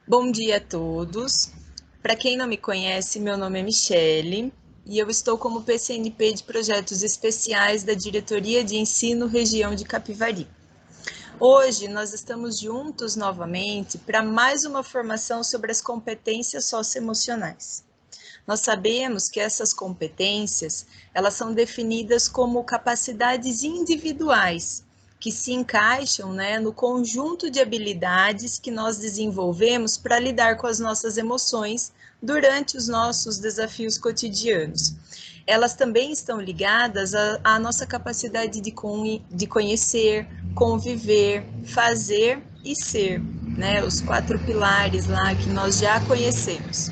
Bom dia a todos. Para quem não me conhece, meu nome é Michele e eu estou como PCNP de Projetos Especiais da Diretoria de Ensino Região de Capivari. Hoje nós estamos juntos novamente para mais uma formação sobre as competências socioemocionais. Nós sabemos que essas competências, elas são definidas como capacidades individuais que se encaixam, no conjunto de habilidades que nós desenvolvemos para lidar com as nossas emoções durante os nossos desafios cotidianos. Elas também estão ligadas à nossa capacidade de conhecer, conviver, fazer e ser, os 4 pilares lá que nós já conhecemos.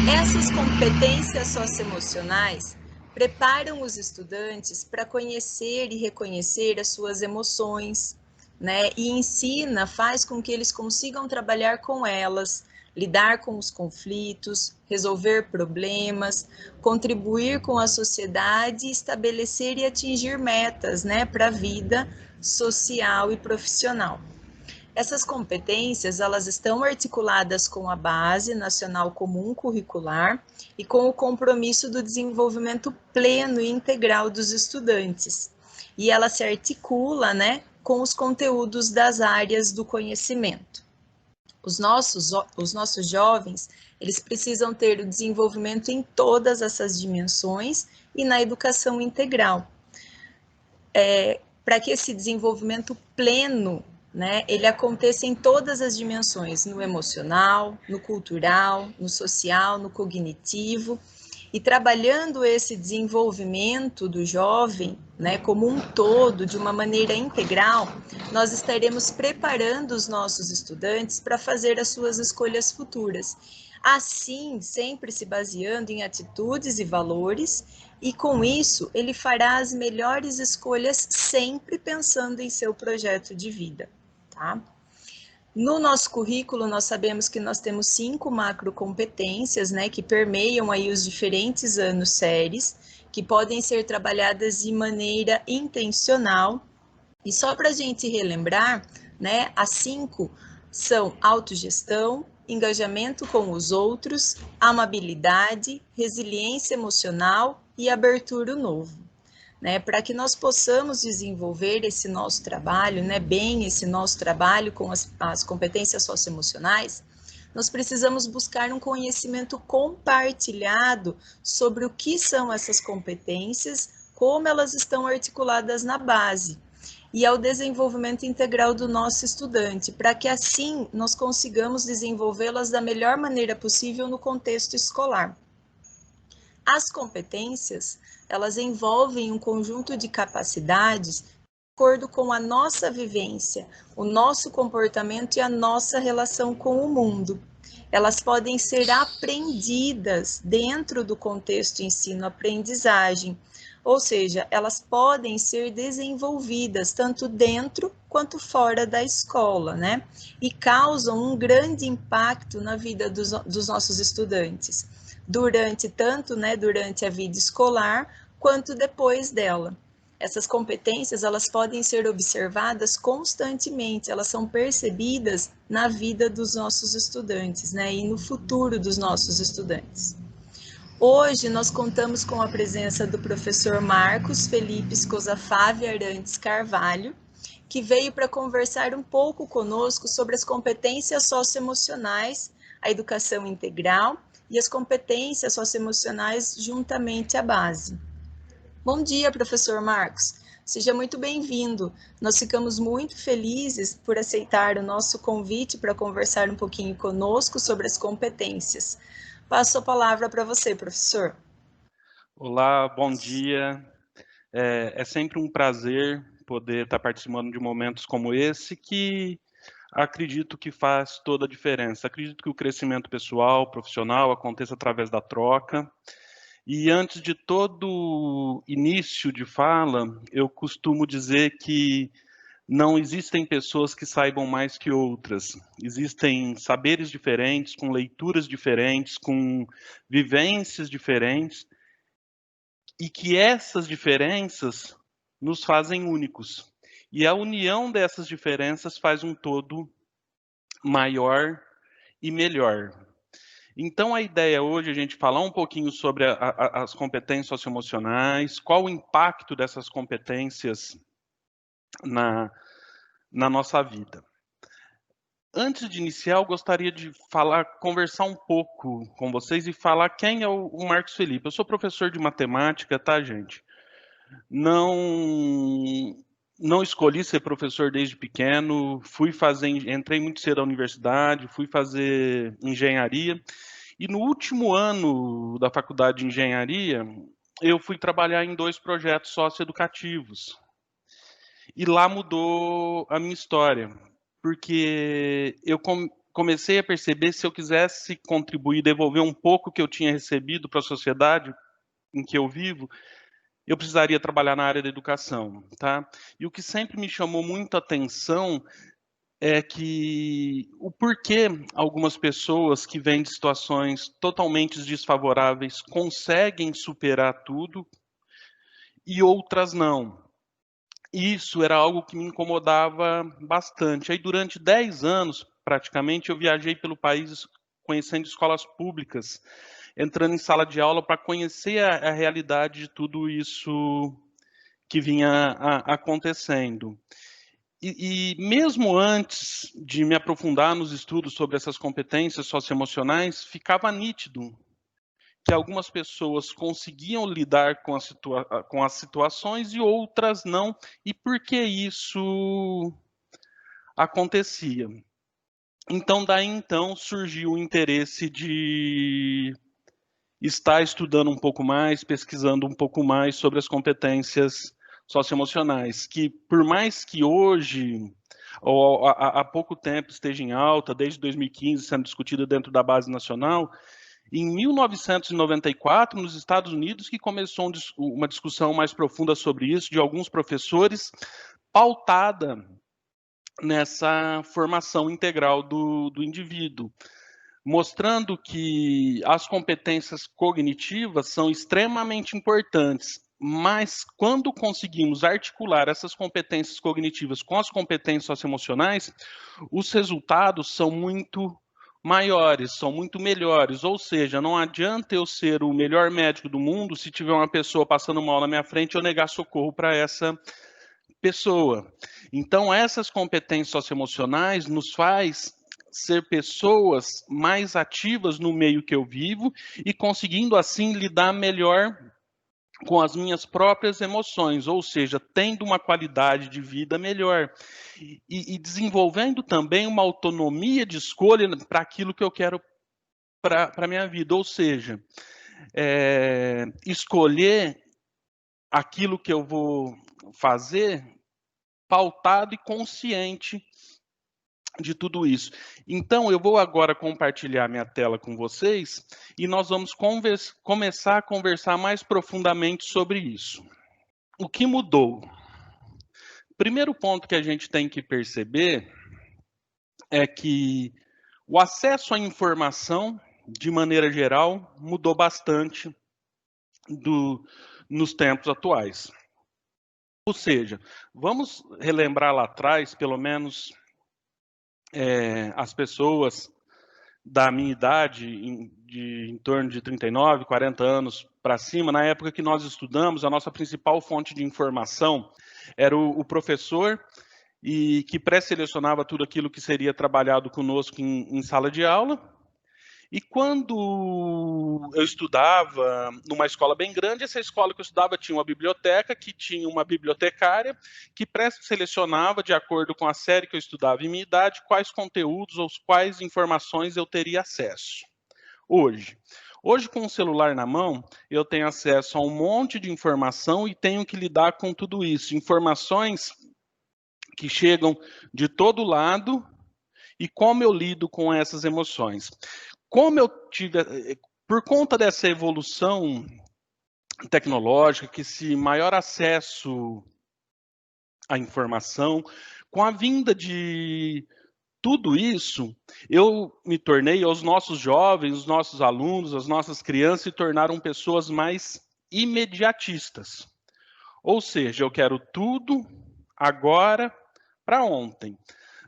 Essas competências socioemocionais preparam os estudantes para conhecer e reconhecer as suas emoções, E faz com que eles consigam trabalhar com elas, lidar com os conflitos, resolver problemas, contribuir com a sociedade, estabelecer e atingir metas, para a vida social e profissional. Essas competências, elas estão articuladas com a Base Nacional Comum Curricular e com o compromisso do desenvolvimento pleno e integral dos estudantes. E ela se articula, com os conteúdos das áreas do conhecimento. Os nossos jovens, eles precisam ter o desenvolvimento em todas essas dimensões e na educação integral. Para que esse desenvolvimento pleno, ele aconteça em todas as dimensões, no emocional, no cultural, no social, no cognitivo, e trabalhando esse desenvolvimento do jovem, como um todo, de uma maneira integral, nós estaremos preparando os nossos estudantes para fazer as suas escolhas futuras. Assim, sempre se baseando em atitudes e valores, e com isso ele fará as melhores escolhas sempre pensando em seu projeto de vida, tá? No nosso currículo, nós sabemos que nós temos 5 macrocompetências, que permeiam aí os diferentes anos séries, que podem ser trabalhadas de maneira intencional. E só para a gente relembrar, as 5 são autogestão, engajamento com os outros, amabilidade, resiliência emocional e abertura ao novo. Para que nós possamos desenvolver esse nosso trabalho, bem esse nosso trabalho com as competências socioemocionais, nós precisamos buscar um conhecimento compartilhado sobre o que são essas competências, como elas estão articuladas na base, e ao desenvolvimento integral do nosso estudante, para que assim nós consigamos desenvolvê-las da melhor maneira possível no contexto escolar. As competências, elas envolvem um conjunto de capacidades de acordo com a nossa vivência, o nosso comportamento e a nossa relação com o mundo. Elas podem ser aprendidas dentro do contexto ensino-aprendizagem, ou seja, elas podem ser desenvolvidas tanto dentro quanto fora da escola, E causam um grande impacto na vida dos nossos estudantes durante a vida escolar, quanto depois dela. Essas competências, elas podem ser observadas constantemente, elas são percebidas na vida dos nossos estudantes, e no futuro dos nossos estudantes. Hoje nós contamos com a presença do professor Marcos Felipe Scosafave Arantes Carvalho, que veio para conversar um pouco conosco sobre as competências socioemocionais, a educação integral e as competências socioemocionais juntamente à base. Bom dia, professor Marcos. Seja muito bem-vindo. Nós ficamos muito felizes por aceitar o nosso convite para conversar um pouquinho conosco sobre as competências. Passo a palavra para você, professor. Olá, bom dia. É sempre um prazer poder estar participando de momentos como esse, que acredito que faz toda a diferença. Acredito que o crescimento pessoal, profissional, aconteça através da troca. E antes de todo início de fala, eu costumo dizer que não existem pessoas que saibam mais que outras. Existem saberes diferentes, com leituras diferentes, com vivências diferentes, e que essas diferenças nos fazem únicos. E a união dessas diferenças faz um todo maior e melhor. Então, a ideia hoje é a gente falar um pouquinho sobre as competências socioemocionais, qual o impacto dessas competências na nossa vida. Antes de iniciar, eu gostaria de conversar um pouco com vocês e falar quem é o Marcos Felipe. Eu sou professor de matemática, tá, gente? Não escolhi ser professor desde pequeno, entrei muito cedo na universidade, fui fazer engenharia, e no último ano da faculdade de engenharia, eu fui trabalhar em 2 projetos socioeducativos. E lá mudou a minha história, porque eu comecei a perceber, se eu quisesse contribuir, devolver um pouco que eu tinha recebido para a sociedade em que eu vivo, eu precisaria trabalhar na área da educação, tá? E o que sempre me chamou muito a atenção é que o porquê algumas pessoas que vêm de situações totalmente desfavoráveis conseguem superar tudo e outras não. Isso era algo que me incomodava bastante. Aí, durante 10 anos, praticamente, eu viajei pelo país conhecendo escolas públicas, entrando em sala de aula para conhecer a realidade de tudo isso que vinha acontecendo. E mesmo antes de me aprofundar nos estudos sobre essas competências socioemocionais, ficava nítido que algumas pessoas conseguiam lidar com as situações e outras não, e por que isso acontecia. Então, daí então, surgiu o interesse de estar estudando um pouco mais, pesquisando um pouco mais sobre as competências socioemocionais, que por mais que hoje, ou há pouco tempo, esteja em alta, desde 2015 sendo discutida dentro da base nacional, em 1994, nos Estados Unidos, que começou uma discussão mais profunda sobre isso, de alguns professores, pautada nessa formação integral do indivíduo, mostrando que as competências cognitivas são extremamente importantes, mas quando conseguimos articular essas competências cognitivas com as competências socioemocionais, os resultados são muito maiores, são muito melhores. Ou seja, não adianta eu ser o melhor médico do mundo se tiver uma pessoa passando mal na minha frente e eu negar socorro para essa pessoa. Então, essas competências socioemocionais nos faz ser pessoas mais ativas no meio que eu vivo e conseguindo assim lidar melhor com as minhas próprias emoções, ou seja, tendo uma qualidade de vida melhor e desenvolvendo também uma autonomia de escolha para aquilo que eu quero para a minha vida, ou seja, escolher aquilo que eu vou fazer pautado e consciente de tudo isso. Então, eu vou agora compartilhar minha tela com vocês e nós vamos começar a conversar mais profundamente sobre isso. O que mudou? Primeiro ponto que a gente tem que perceber é que o acesso à informação, de maneira geral, mudou bastante nos tempos atuais. Ou seja, vamos relembrar lá atrás, pelo menos as pessoas da minha idade, em torno de 39, 40 anos para cima, na época que nós estudamos, a nossa principal fonte de informação era o professor, e que pré-selecionava tudo aquilo que seria trabalhado conosco em sala de aula. E quando eu estudava numa escola bem grande, essa escola que eu estudava tinha uma biblioteca, que tinha uma bibliotecária, que pré-selecionava, de acordo com a série que eu estudava e minha idade, quais conteúdos ou quais informações eu teria acesso. Hoje, com o celular na mão, eu tenho acesso a um monte de informação e tenho que lidar com tudo isso. Informações que chegam de todo lado e como eu lido com essas emoções. Por conta dessa evolução tecnológica, que esse maior acesso à informação, com a vinda de tudo isso, eu me tornei, os nossos jovens, os nossos alunos, as nossas crianças se tornaram pessoas mais imediatistas. Ou seja, eu quero tudo agora para ontem.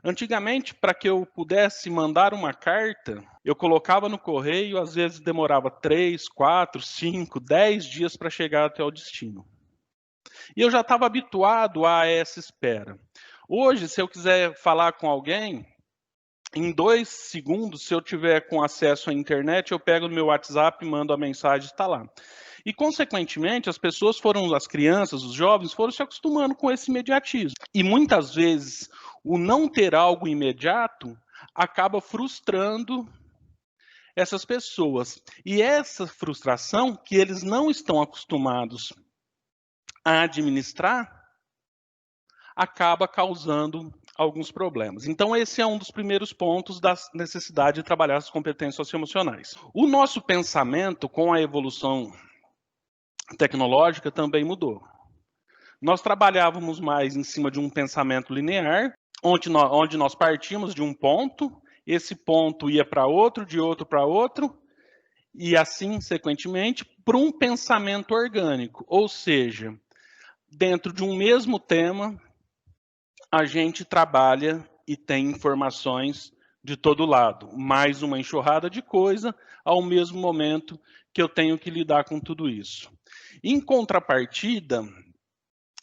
Antigamente, para que eu pudesse mandar uma carta, eu colocava no correio, às vezes demorava 3, 4, 5, 10 dias para chegar até o destino. E eu já estava habituado a essa espera. Hoje, se eu quiser falar com alguém, em 2 segundos, se eu tiver com acesso à internet, eu pego no meu WhatsApp, mando a mensagem, está lá. E, consequentemente, as crianças, os jovens, foram se acostumando com esse imediatismo. E, muitas vezes, o não ter algo imediato acaba frustrando essas pessoas. E essa frustração, que eles não estão acostumados a administrar, acaba causando alguns problemas. Então, esse é um dos primeiros pontos da necessidade de trabalhar as competências socioemocionais. O nosso pensamento, com a evolução tecnológica, também mudou. Nós trabalhávamos mais em cima de um pensamento linear, onde nós partimos de um ponto, esse ponto ia para outro, de outro para outro, e assim, sequentemente, para um pensamento orgânico, ou seja, dentro de um mesmo tema, a gente trabalha e tem informações de todo lado, mais uma enxurrada de coisa, ao mesmo momento que eu tenho que lidar com tudo isso. Em contrapartida,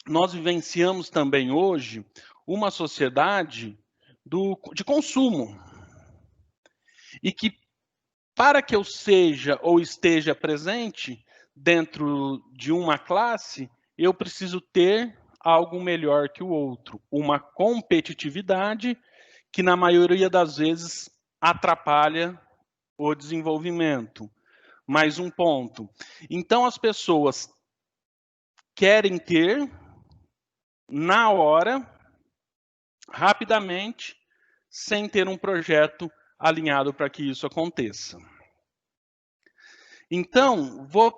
nós vivenciamos também hoje uma sociedade de consumo, e que, para que eu seja ou esteja presente dentro de uma classe, eu preciso ter algo melhor que o outro, uma competitividade que, na maioria das vezes, atrapalha o desenvolvimento. Mais um ponto. Então, as pessoas querem ter, na hora, rapidamente, sem ter um projeto alinhado para que isso aconteça. Então, vou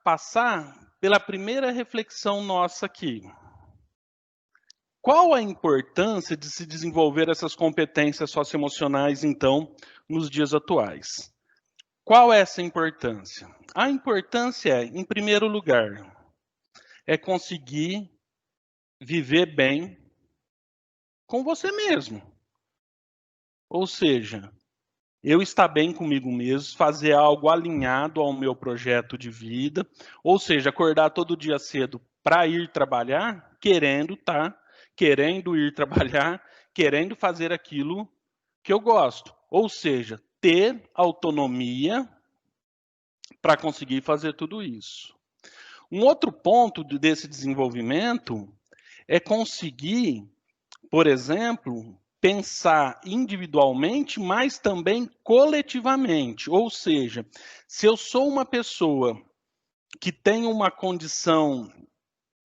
passar pela primeira reflexão nossa aqui. Qual a importância de se desenvolver essas competências socioemocionais, então, nos dias atuais? Qual é essa importância? A importância é, em primeiro lugar, é conseguir viver bem com você mesmo. Ou seja, eu estar bem comigo mesmo, fazer algo alinhado ao meu projeto de vida, ou seja, acordar todo dia cedo para ir trabalhar, querendo ir trabalhar, querendo fazer aquilo que eu gosto. Ou seja, ter autonomia para conseguir fazer tudo isso. Um outro ponto desse desenvolvimento é conseguir, por exemplo, pensar individualmente, mas também coletivamente. Ou seja, se eu sou uma pessoa que tem uma condição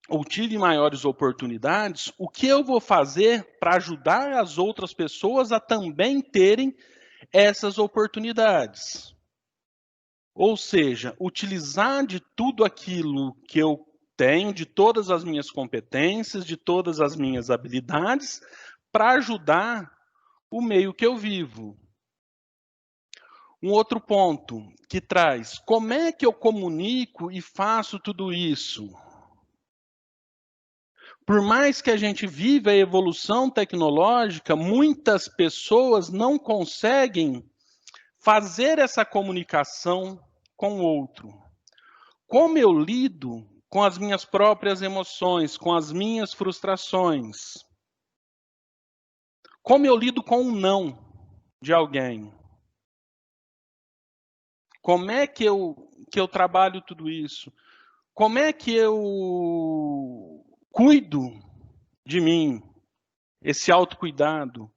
ou tive maiores oportunidades, o que eu vou fazer para ajudar as outras pessoas a também terem essas oportunidades? Ou seja, utilizar de tudo aquilo que eu tenho, de todas as minhas competências, de todas as minhas habilidades, para ajudar o meio que eu vivo. Um outro ponto que traz, como é que eu comunico e faço tudo isso? Por mais que a gente viva a evolução tecnológica, muitas pessoas não conseguem fazer essa comunicação com o outro. Como eu lido com as minhas próprias emoções, com as minhas frustrações? Como eu lido com o não de alguém? Como é que eu trabalho tudo isso? Como é que eu cuido de mim? Esse autocuidado.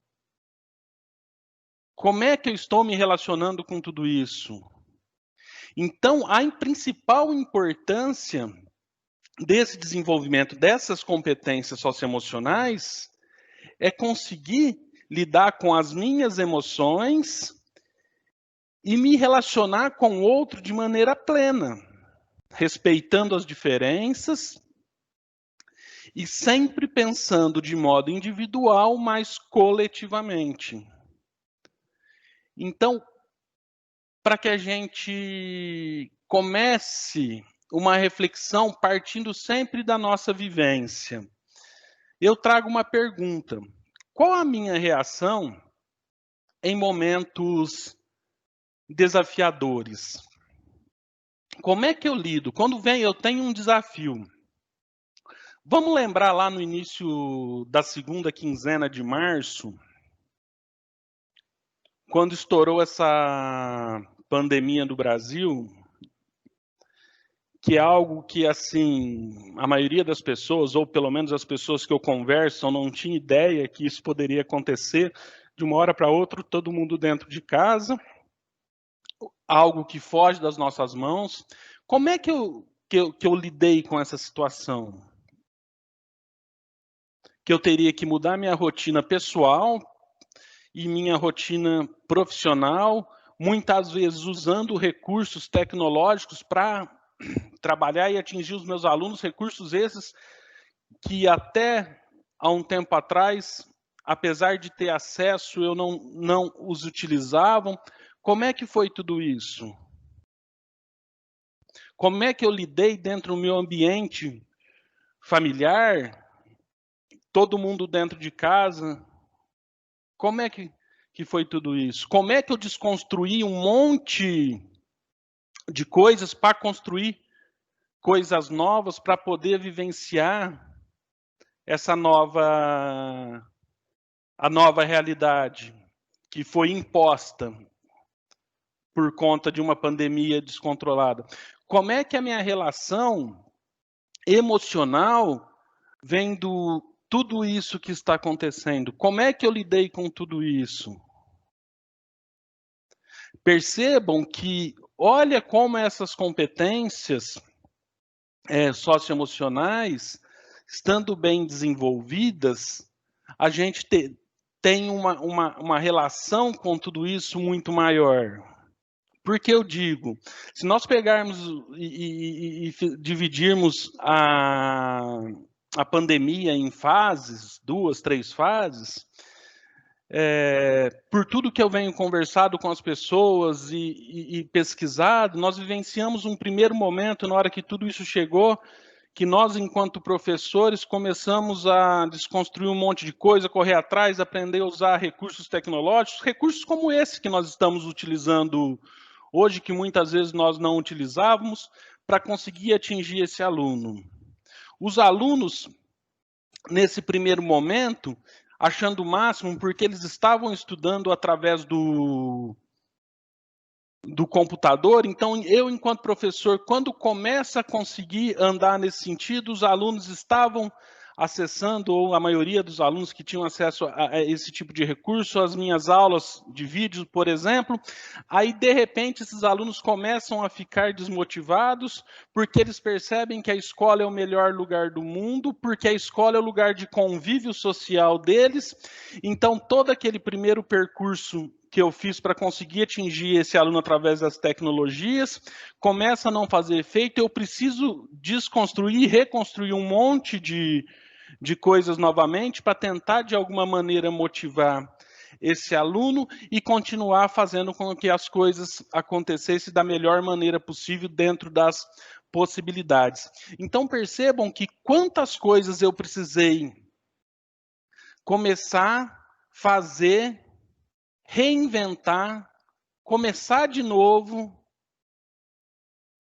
Como é que eu estou me relacionando com tudo isso? Então, a principal importância desse desenvolvimento dessas competências socioemocionais é conseguir lidar com as minhas emoções e me relacionar com o outro de maneira plena, respeitando as diferenças e sempre pensando de modo individual, mas coletivamente. Então, para que a gente comece uma reflexão partindo sempre da nossa vivência, eu trago uma pergunta. qual a minha reação em momentos desafiadores? Como é que eu lido? Quando eu tenho um desafio. Vamos lembrar lá no início da segunda quinzena de março, quando estourou essa pandemia no Brasil, que é algo que, assim, a maioria das pessoas, ou pelo menos as pessoas que eu converso, não tinha ideia que isso poderia acontecer de uma hora para outra, todo mundo dentro de casa, algo que foge das nossas mãos. Como é que eu lidei com essa situação? Que eu teria que mudar minha rotina pessoal e minha rotina profissional, muitas vezes usando recursos tecnológicos para trabalhar e atingir os meus alunos, recursos esses que até há um tempo atrás, apesar de ter acesso, eu não os utilizavam. Como é que foi tudo isso? Como é que eu lidei dentro do meu ambiente familiar, todo mundo dentro de casa? Como é que foi tudo isso? Como é que eu desconstruí um monte de coisas para construir coisas novas, para poder vivenciar essa a nova realidade que foi imposta por conta de uma pandemia descontrolada? Como é que a minha relação emocional vendo tudo isso que está acontecendo? Como é que eu lidei com tudo isso? Percebam que, olha como essas competências socioemocionais, estando bem desenvolvidas, a gente tem uma relação com tudo isso muito maior. Porque eu digo, se nós pegarmos e dividirmos a pandemia em fases, 2, 3 fases, por tudo que eu venho conversado com as pessoas e pesquisado, nós vivenciamos um primeiro momento, na hora que tudo isso chegou, que nós, enquanto professores, começamos a desconstruir um monte de coisa, correr atrás, aprender a usar recursos tecnológicos, recursos como esse que nós estamos utilizando hoje, que muitas vezes nós não utilizávamos, para conseguir atingir esse aluno. Os alunos, nesse primeiro momento, achando o máximo, porque eles estavam estudando através do computador, então eu, enquanto professor, quando começa a conseguir andar nesse sentido, os alunos estavam acessando, ou a maioria dos alunos que tinham acesso a esse tipo de recurso, as minhas aulas de vídeo, por exemplo, aí de repente esses alunos começam a ficar desmotivados, porque eles percebem que a escola é o melhor lugar do mundo, porque a escola é o lugar de convívio social deles, então todo aquele primeiro percurso que eu fiz para conseguir atingir esse aluno através das tecnologias, começa a não fazer efeito, eu preciso desconstruir e reconstruir um monte de coisas novamente para tentar, de alguma maneira, motivar esse aluno e continuar fazendo com que as coisas acontecessem da melhor maneira possível dentro das possibilidades. Então, percebam que quantas coisas eu precisei começar, fazer, reinventar, começar de novo,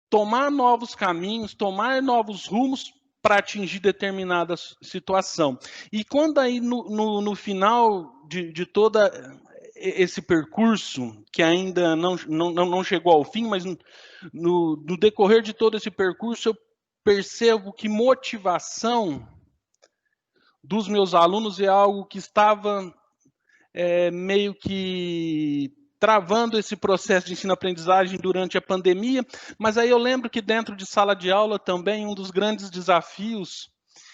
tomar novos caminhos, tomar novos rumos para atingir determinada situação. E quando aí no final de todo esse percurso, que ainda não chegou ao fim, mas no decorrer de todo esse percurso, eu percebo que motivação dos meus alunos é algo que estava meio que travando esse processo de ensino-aprendizagem durante a pandemia, mas aí eu lembro que dentro de sala de aula também um dos grandes desafios,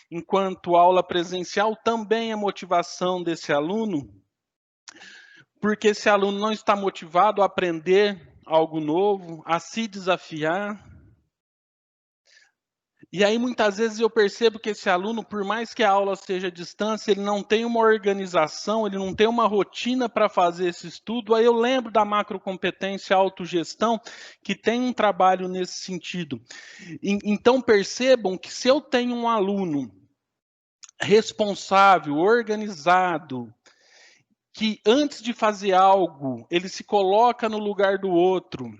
enquanto aula presencial, também é a motivação desse aluno, porque esse aluno não está motivado a aprender algo novo, a se desafiar. E aí, muitas vezes, eu percebo que esse aluno, por mais que a aula seja à distância, ele não tem uma organização, ele não tem uma rotina para fazer esse estudo. Aí eu lembro da macrocompetência autogestão, que tem um trabalho nesse sentido. Então, percebam que se eu tenho um aluno responsável, organizado, que antes de fazer algo, ele se coloca no lugar do outro,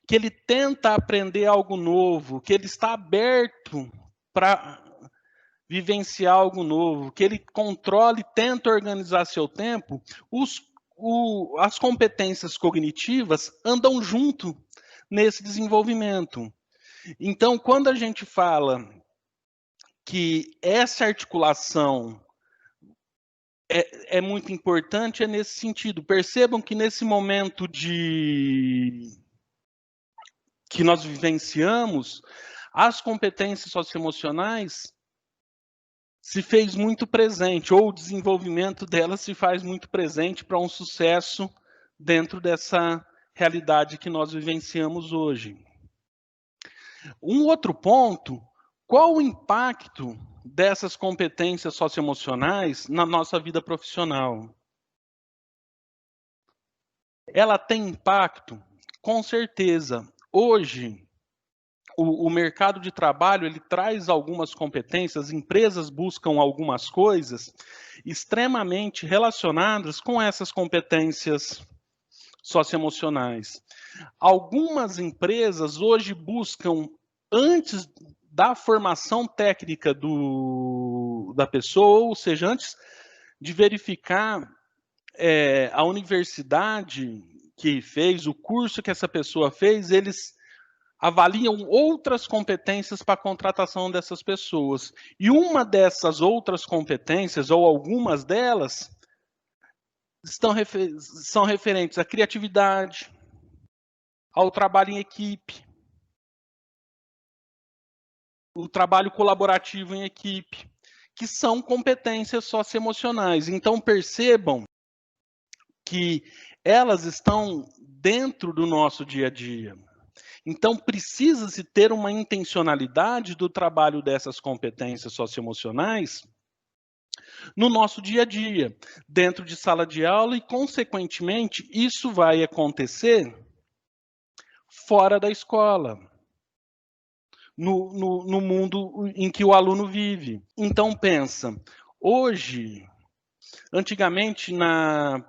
que ele tenta aprender algo novo, que ele está aberto para vivenciar algo novo, que ele controla e tenta organizar seu tempo, as competências cognitivas andam junto nesse desenvolvimento. Então, quando a gente fala que essa articulação é muito importante, é nesse sentido. Percebam que nesse momento que nós vivenciamos, as competências socioemocionais se fez muito presente, ou o desenvolvimento delas se faz muito presente para um sucesso dentro dessa realidade que nós vivenciamos hoje. Um outro ponto, qual o impacto dessas competências socioemocionais na nossa vida profissional? Ela tem impacto? Com certeza. Hoje, o mercado de trabalho ele traz algumas competências, empresas buscam algumas coisas extremamente relacionadas com essas competências socioemocionais. Algumas empresas hoje buscam, antes da formação técnica da pessoa, ou seja, antes de verificar a universidade que fez, o curso que essa pessoa fez, eles avaliam outras competências para a contratação dessas pessoas. E uma dessas outras competências, ou algumas delas, são referentes à criatividade, ao trabalho em equipe, o trabalho colaborativo em equipe, que são competências socioemocionais. Então, percebam que elas estão dentro do nosso dia a dia. Então, precisa-se ter uma intencionalidade do trabalho dessas competências socioemocionais no nosso dia a dia, dentro de sala de aula, e, consequentemente, isso vai acontecer fora da escola, no mundo em que o aluno vive. Então, pensa, hoje, antigamente,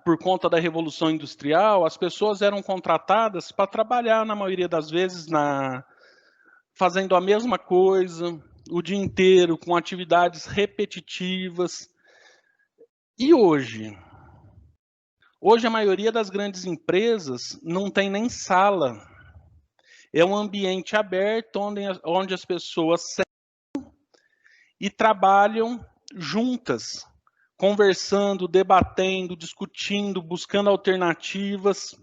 por conta da Revolução Industrial, as pessoas eram contratadas para trabalhar, na maioria das vezes, fazendo a mesma coisa o dia inteiro, com atividades repetitivas. E hoje? Hoje a maioria das grandes empresas não tem nem sala. É um ambiente aberto onde as pessoas sentam e trabalham juntas, conversando, debatendo, discutindo, buscando alternativas,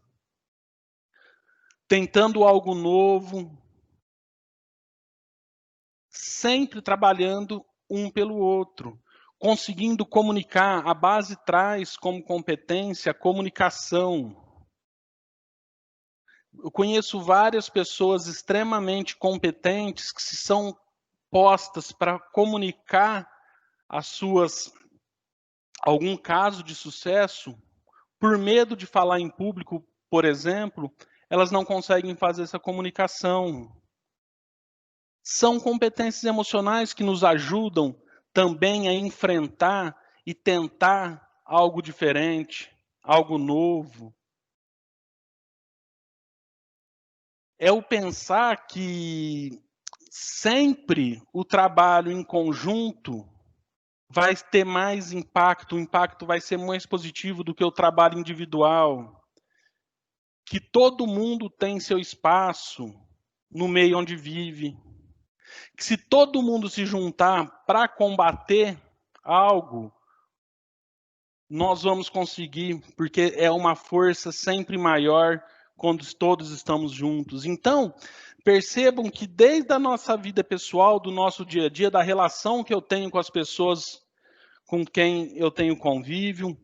tentando algo novo, sempre trabalhando um pelo outro, conseguindo comunicar. A base traz como competência a comunicação. Eu conheço várias pessoas extremamente competentes que se são postas para comunicar algum caso de sucesso, por medo de falar em público, por exemplo, elas não conseguem fazer essa comunicação. São competências emocionais que nos ajudam também a enfrentar e tentar algo diferente, algo novo. É o pensar que sempre o trabalho em conjunto vai ter mais impacto, o impacto vai ser mais positivo do que o trabalho individual. Que todo mundo tem seu espaço no meio onde vive. Que se todo mundo se juntar para combater algo, nós vamos conseguir, porque é uma força sempre maior quando todos estamos juntos. Então, percebam que desde a nossa vida pessoal, do nosso dia a dia, da relação que eu tenho com as pessoas com quem eu tenho convívio,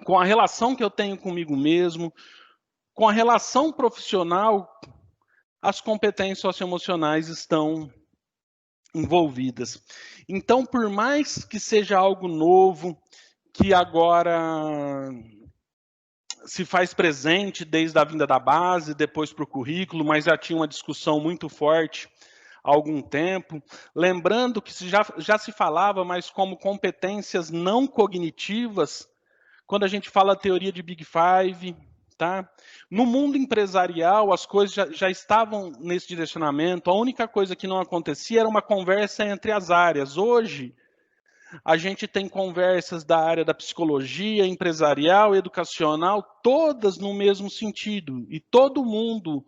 com a relação que eu tenho comigo mesmo, com a relação profissional, as competências socioemocionais estão envolvidas. Então, por mais que seja algo novo, que agora se faz presente desde a vinda da base, depois para o currículo, mas já tinha uma discussão muito forte há algum tempo. Lembrando que já se falava, mas como competências não cognitivas, quando a gente fala teoria de Big Five, tá? No mundo empresarial, as coisas já estavam nesse direcionamento, a única coisa que não acontecia era uma conversa entre as áreas. Hoje, a gente tem conversas da área da psicologia, empresarial, educacional, todas no mesmo sentido. E todo mundo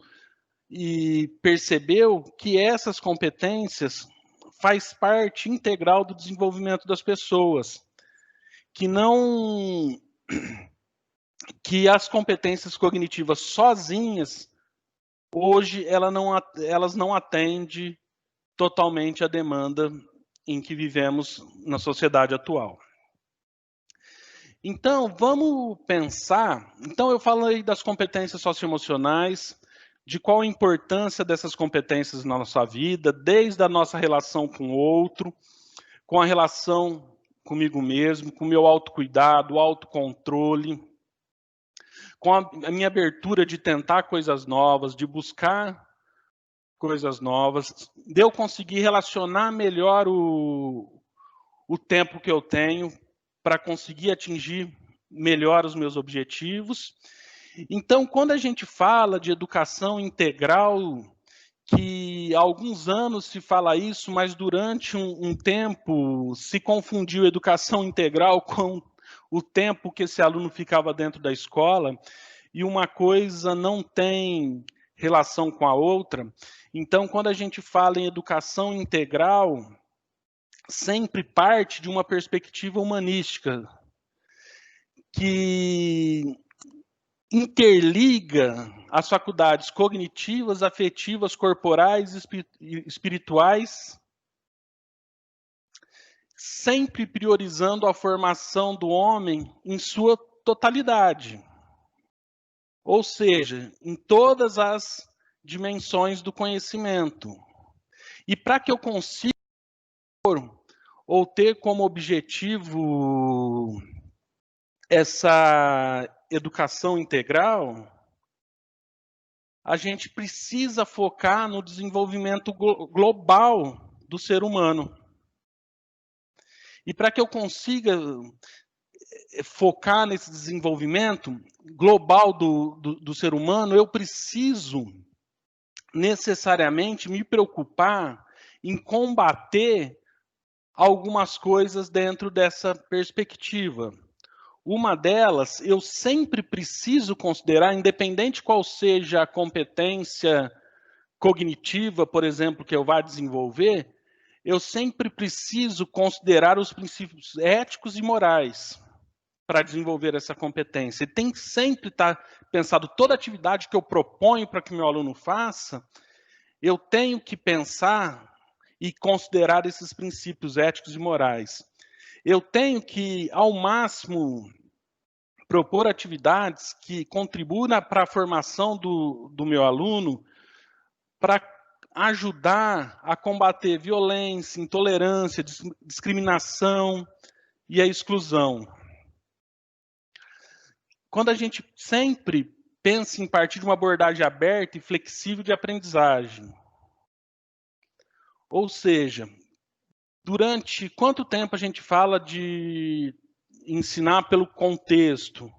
percebeu que essas competências faz parte integral do desenvolvimento das pessoas, que as competências cognitivas sozinhas, hoje, elas não atendem totalmente a demanda em que vivemos na sociedade atual. Então, vamos pensar. Então, eu falei das competências socioemocionais, de qual a importância dessas competências na nossa vida, desde a nossa relação com o outro, com a relação comigo mesmo, com o meu autocuidado, autocontrole, com a minha abertura de tentar coisas novas, de buscar coisas novas, de eu conseguir relacionar melhor o tempo que eu tenho para conseguir atingir melhor os meus objetivos. Então, quando a gente fala de educação integral, que há alguns anos se fala isso, mas durante um tempo se confundiu educação integral com o tempo que esse aluno ficava dentro da escola, e uma coisa não tem relação com a outra. Então, quando a gente fala em educação integral, sempre parte de uma perspectiva humanística, que interliga as faculdades cognitivas, afetivas, corporais e espirituais, sempre priorizando a formação do homem em sua totalidade. Ou seja, em todas as dimensões do conhecimento. E para que eu consiga ou ter como objetivo essa educação integral, a gente precisa focar no desenvolvimento global do ser humano. E para que eu consiga focar nesse desenvolvimento global do ser humano, eu preciso necessariamente me preocupar em combater algumas coisas dentro dessa perspectiva. Uma delas, eu sempre preciso considerar, independente qual seja a competência cognitiva, por exemplo, que eu vá desenvolver, eu sempre preciso considerar os princípios éticos e morais para desenvolver essa competência. E tem que sempre estar pensado, toda atividade que eu proponho para que meu aluno faça, eu tenho que pensar e considerar esses princípios éticos e morais. Eu tenho que, ao máximo, propor atividades que contribuam para a formação do meu aluno, para ajudar a combater violência, intolerância, discriminação e a exclusão. Quando a gente sempre pensa em partir de uma abordagem aberta e flexível de aprendizagem, ou seja, durante quanto tempo a gente fala de ensinar pelo contexto?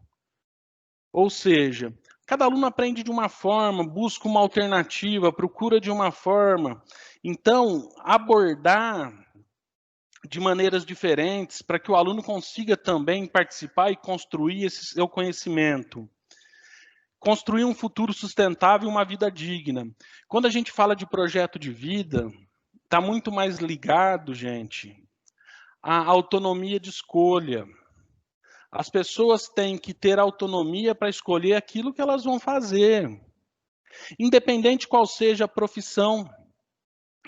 Ou seja, cada aluno aprende de uma forma, busca uma alternativa, procura de uma forma. Então, abordar de maneiras diferentes para que o aluno consiga também participar e construir esse seu conhecimento. Construir um futuro sustentável e uma vida digna. Quando a gente fala de projeto de vida, está muito mais ligado, gente, à autonomia de escolha. As pessoas têm que ter autonomia para escolher aquilo que elas vão fazer, independente qual seja a profissão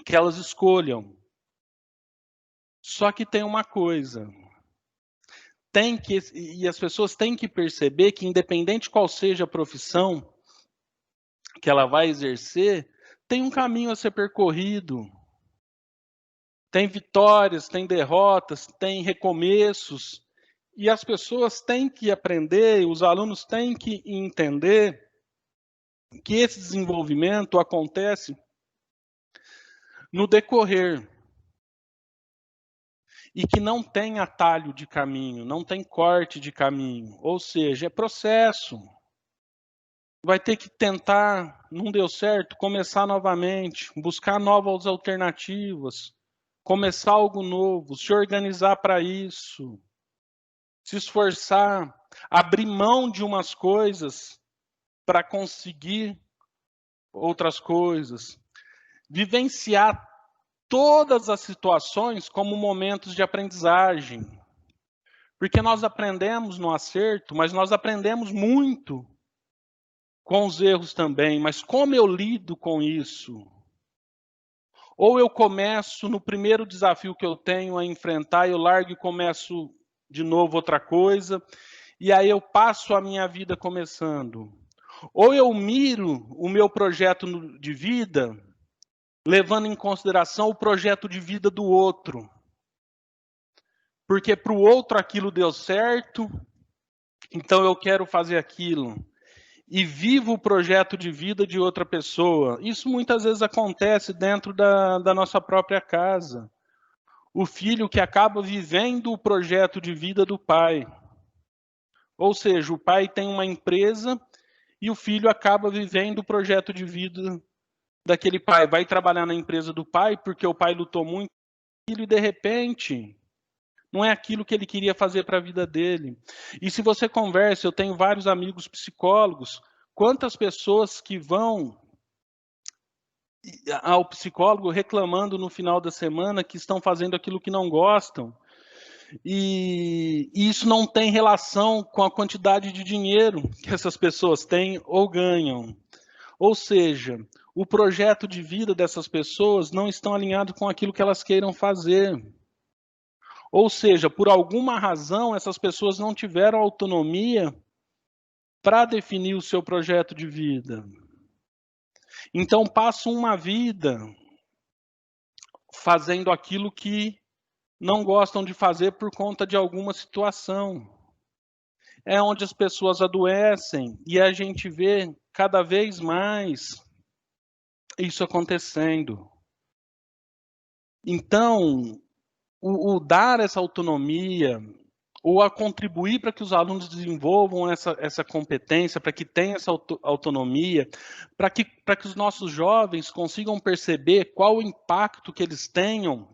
que elas escolham. Só que tem uma coisa, e as pessoas têm que perceber que, independente qual seja a profissão que ela vai exercer, tem um caminho a ser percorrido. Tem vitórias, tem derrotas, tem recomeços, e as pessoas têm que aprender, os alunos têm que entender que esse desenvolvimento acontece no decorrer. e que não tem atalho de caminho, não tem corte de caminho, ou seja, é processo. Vai ter que tentar, não deu certo, começar novamente, buscar novas alternativas, começar algo novo, se organizar para isso, se esforçar, abrir mão de umas coisas para conseguir outras coisas, vivenciar todas as situações como momentos de aprendizagem. Porque nós aprendemos no acerto, mas nós aprendemos muito com os erros também. Mas como eu lido com isso? Ou eu começo no primeiro desafio que eu tenho a enfrentar, eu largo e começo de novo outra coisa, e aí eu passo a minha vida começando. Ou eu miro o meu projeto de vida, levando em consideração o projeto de vida do outro. Porque para o outro aquilo deu certo, então eu quero fazer aquilo. E vivo o projeto de vida de outra pessoa. Isso muitas vezes acontece dentro da nossa própria casa. O filho que acaba vivendo o projeto de vida do pai. Ou seja, o pai tem uma empresa e o filho acaba vivendo o projeto de vida daquele pai. Vai trabalhar na empresa do pai porque o pai lutou muito e de repente não é aquilo que ele queria fazer para a vida dele. E se você conversa, eu tenho vários amigos psicólogos, quantas pessoas que vão ao psicólogo reclamando no final da semana que estão fazendo aquilo que não gostam. E isso não tem relação com a quantidade de dinheiro que essas pessoas têm ou ganham. Ou seja, o projeto de vida dessas pessoas não estão alinhado com aquilo que elas queiram fazer. Ou seja, por alguma razão, essas pessoas não tiveram autonomia para definir o seu projeto de vida. Então, passam uma vida fazendo aquilo que não gostam de fazer por conta de alguma situação. É onde as pessoas adoecem e a gente vê cada vez mais isso acontecendo. Então, o dar essa autonomia, ou a contribuir para que os alunos desenvolvam essa competência, para que tenham essa autonomia, para que os nossos jovens consigam perceber qual o impacto que eles têm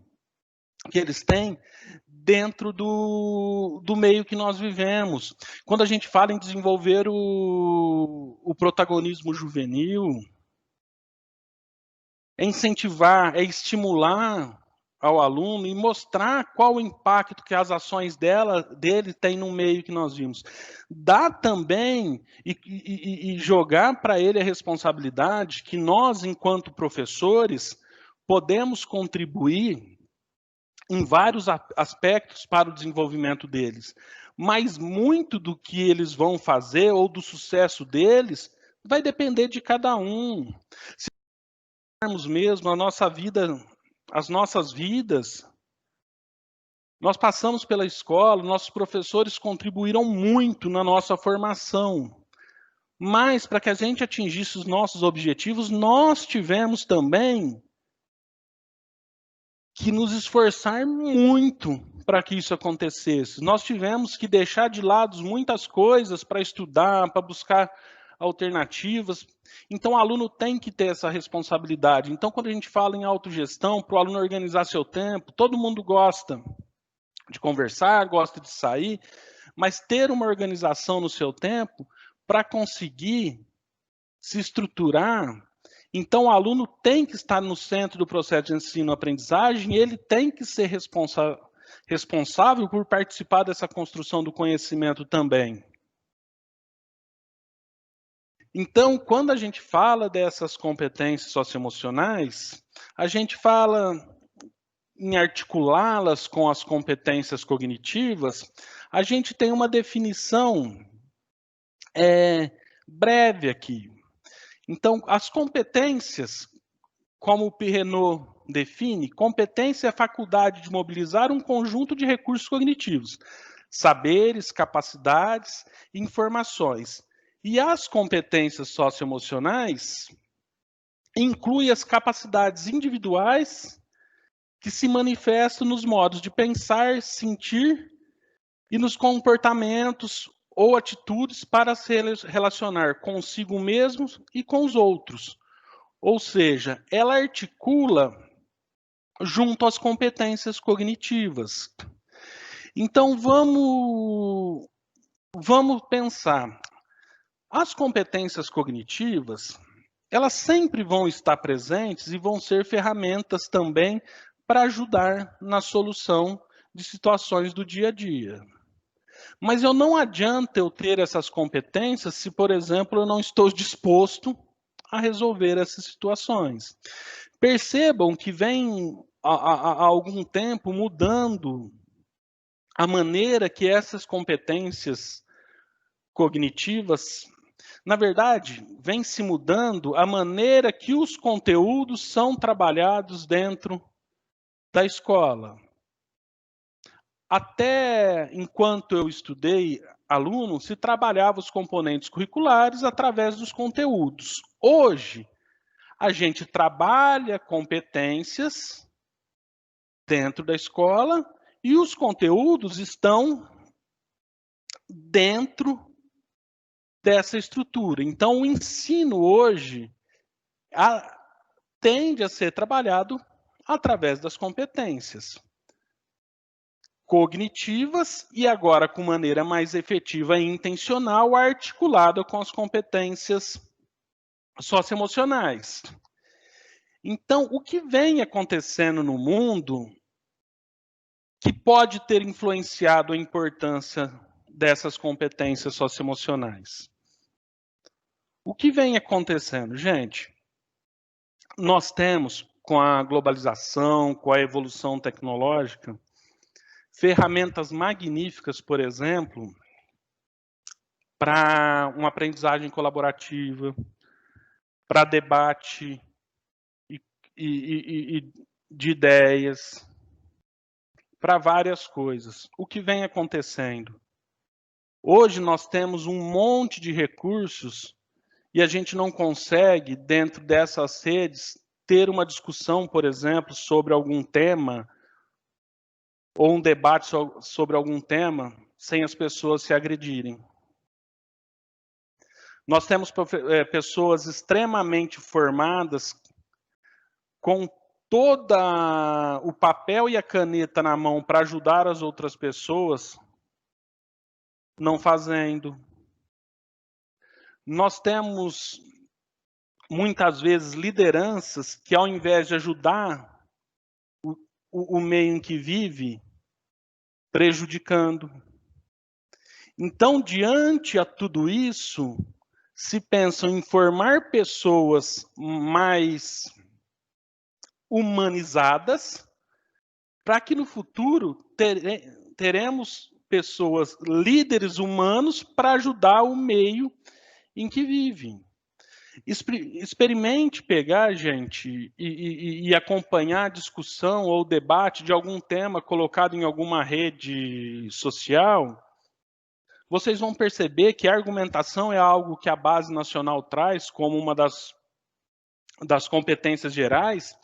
dentro do meio que nós vivemos. Quando a gente fala em desenvolver o protagonismo juvenil, é incentivar, é estimular ao aluno e mostrar qual o impacto que as ações dele têm no meio que nós vimos. Dá também e jogar para ele a responsabilidade que nós, enquanto professores, podemos contribuir em vários aspectos para o desenvolvimento deles. Mas muito do que eles vão fazer ou do sucesso deles vai depender de cada um. Se olharmos mesmo a nossa vida, as nossas vidas, nós passamos pela escola, nossos professores contribuíram muito na nossa formação. Mas para que a gente atingisse os nossos objetivos, nós tivemos também que nos esforçar muito para que isso acontecesse. Nós tivemos que deixar de lado muitas coisas para estudar, para buscar alternativas. Então, o aluno tem que ter essa responsabilidade. Então, quando a gente fala em autogestão, para o aluno organizar seu tempo, todo mundo gosta de conversar, gosta de sair, mas ter uma organização no seu tempo para conseguir se estruturar. Então, o aluno tem que estar no centro do processo de ensino-aprendizagem e ele tem que ser responsável por participar dessa construção do conhecimento também. Então, quando a gente fala dessas competências socioemocionais, a gente fala em articulá-las com as competências cognitivas, a gente tem uma definição breve aqui. Então, as competências, como o Pirrenot define, competência é a faculdade de mobilizar um conjunto de recursos cognitivos, saberes, capacidades e informações. E as competências socioemocionais incluem as capacidades individuais que se manifesta nos modos de pensar, sentir e nos comportamentos ou atitudes para se relacionar consigo mesmo e com os outros. Ou seja, ela articula junto às competências cognitivas. Então, vamos pensar. As competências cognitivas, elas sempre vão estar presentes e vão ser ferramentas também para ajudar na solução de situações do dia a dia. Mas não adianta eu ter essas competências se, por exemplo, eu não estou disposto a resolver essas situações. Percebam que vem há algum tempo mudando a maneira que essas competências cognitivas, na verdade, vem se mudando a maneira que os conteúdos são trabalhados dentro da escola. Até enquanto eu estudei aluno, se trabalhava os componentes curriculares através dos conteúdos. Hoje, a gente trabalha competências dentro da escola e os conteúdos estão dentro dessa estrutura. Então, o ensino hoje tende a ser trabalhado através das competências cognitivas e agora com maneira mais efetiva e intencional, articulada com as competências socioemocionais. Então, o que vem acontecendo no mundo que pode ter influenciado a importância dessas competências socioemocionais? O que vem acontecendo, gente? Nós temos, com a globalização, com a evolução tecnológica, ferramentas magníficas, por exemplo, para uma aprendizagem colaborativa, para debate e de ideias, para várias coisas. O que vem acontecendo? Hoje nós temos um monte de recursos e a gente não consegue, dentro dessas redes, ter uma discussão, por exemplo, sobre algum tema ou um debate sobre algum tema sem as pessoas se agredirem. Nós temos pessoas extremamente formadas com todo o papel e a caneta na mão para ajudar as outras pessoas, não fazendo. Nós temos, muitas vezes, lideranças que, ao invés de ajudar o meio em que vive, prejudicando. Então, diante a tudo isso, se pensam em formar pessoas mais humanizadas, para que no futuro teremos pessoas, líderes humanos, para ajudar o meio em que vivem. Experimente pegar, gente, e acompanhar a discussão ou debate de algum tema colocado em alguma rede social. Vocês vão perceber que a argumentação é algo que a Base Nacional traz como uma das competências gerais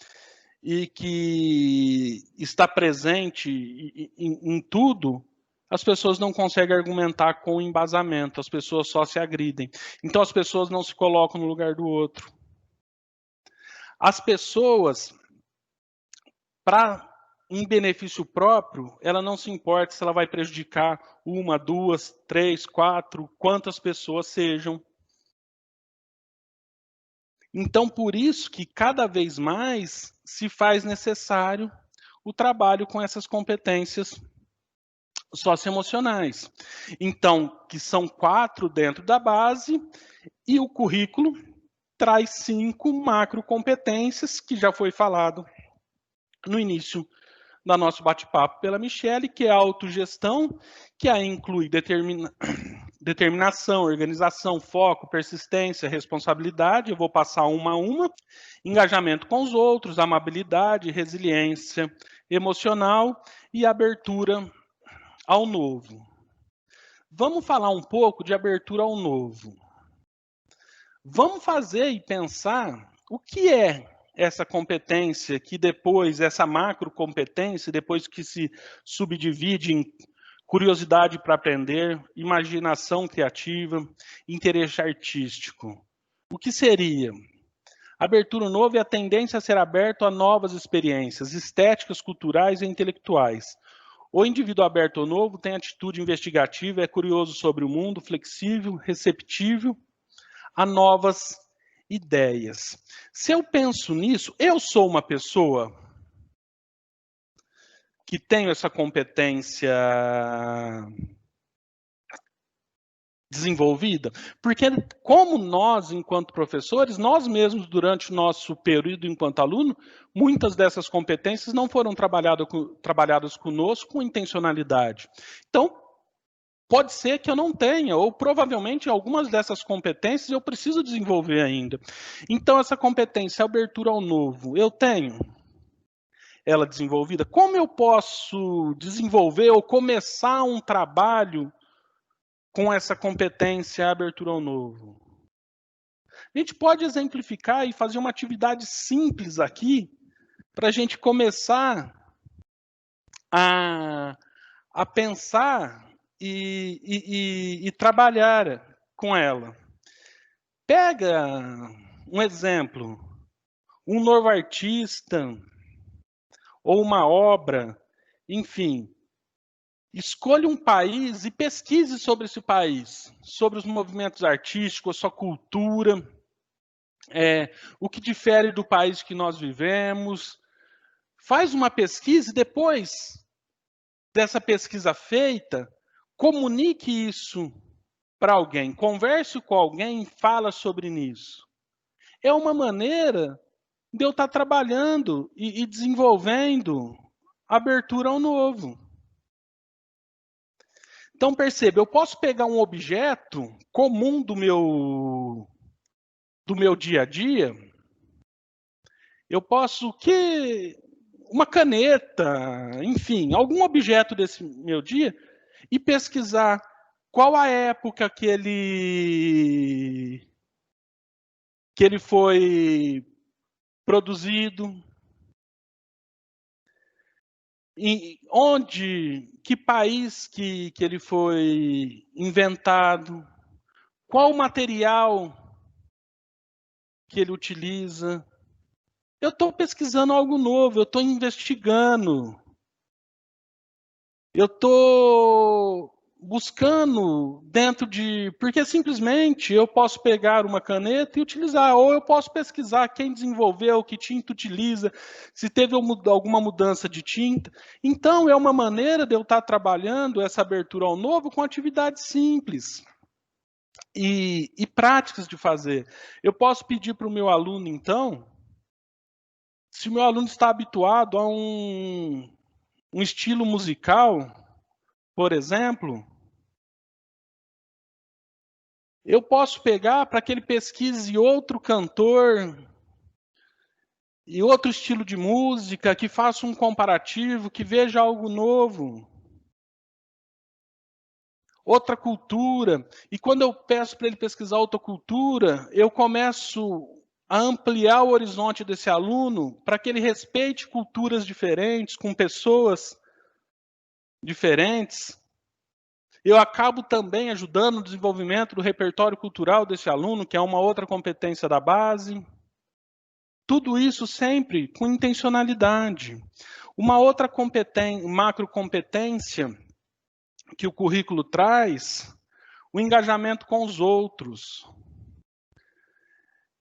e que está presente em tudo. As pessoas não conseguem argumentar com embasamento, as pessoas só se agridem. Então, as pessoas não se colocam no lugar do outro. As pessoas, para um benefício próprio, ela não se importa se ela vai prejudicar uma, duas, três, quatro, quantas pessoas sejam. Então, por isso que cada vez mais se faz necessário o trabalho com essas competências socioemocionais. Então, que são 4 dentro da base, e o currículo traz 5 macrocompetências, que já foi falado no início do nosso bate-papo pela Michele, que é a autogestão, que aí inclui determinação, organização, foco, persistência, responsabilidade, eu vou passar uma a uma, engajamento com os outros, amabilidade, resiliência emocional e abertura ao novo. Vamos falar um pouco de abertura ao novo. Vamos fazer e pensar o que é essa competência que depois, essa macrocompetência, depois que se subdivide em curiosidade para aprender, imaginação criativa, interesse artístico. O que seria? Abertura ao novo é a tendência a ser aberto a novas experiências estéticas, culturais e intelectuais. O indivíduo aberto ao novo tem atitude investigativa, é curioso sobre o mundo, flexível, receptível a novas ideias. Se eu penso nisso, eu sou uma pessoa que tenho essa competência desenvolvida, porque como nós, enquanto professores, nós mesmos, durante o nosso período enquanto aluno, muitas dessas competências não foram trabalhadas conosco com intencionalidade. Então, pode ser que eu não tenha, ou provavelmente algumas dessas competências eu preciso desenvolver ainda. Então, essa competência, abertura ao novo, eu tenho ela desenvolvida? Como eu posso desenvolver ou começar um trabalho com essa competência, abertura ao novo? A gente pode exemplificar e fazer uma atividade simples aqui, para a gente começar a pensar e trabalhar com ela. Pega um exemplo, um novo artista, ou uma obra, enfim. Escolha um país e pesquise sobre esse país, sobre os movimentos artísticos, sua cultura, o que difere do país que nós vivemos. Faz uma pesquisa e depois dessa pesquisa feita, comunique isso para alguém, converse com alguém, fala sobre isso. É uma maneira de eu estar trabalhando e desenvolvendo abertura ao novo. Então, perceba, eu posso pegar um objeto comum do meu dia a dia, eu posso uma caneta, enfim, algum objeto desse meu dia, e pesquisar qual a época que ele foi produzido, que país que ele foi inventado, qual o material que ele utiliza. Eu estou pesquisando algo novo, eu estou investigando, eu estou buscando dentro de... Porque simplesmente eu posso pegar uma caneta e utilizar, ou eu posso pesquisar quem desenvolveu, que tinta utiliza, se teve alguma mudança de tinta. Então, é uma maneira de eu estar trabalhando essa abertura ao novo com atividades simples e práticas de fazer. Eu posso pedir para o meu aluno, então, se o meu aluno está habituado a um estilo musical, por exemplo, eu posso pegar para que ele pesquise outro cantor e outro estilo de música, que faça um comparativo, que veja algo novo, outra cultura. E quando eu peço para ele pesquisar outra cultura, eu começo a ampliar o horizonte desse aluno para que ele respeite culturas diferentes, com pessoas diferentes. Eu acabo também ajudando no desenvolvimento do repertório cultural desse aluno, que é uma outra competência da base. Tudo isso sempre com intencionalidade. Uma outra macrocompetência que o currículo traz, o engajamento com os outros.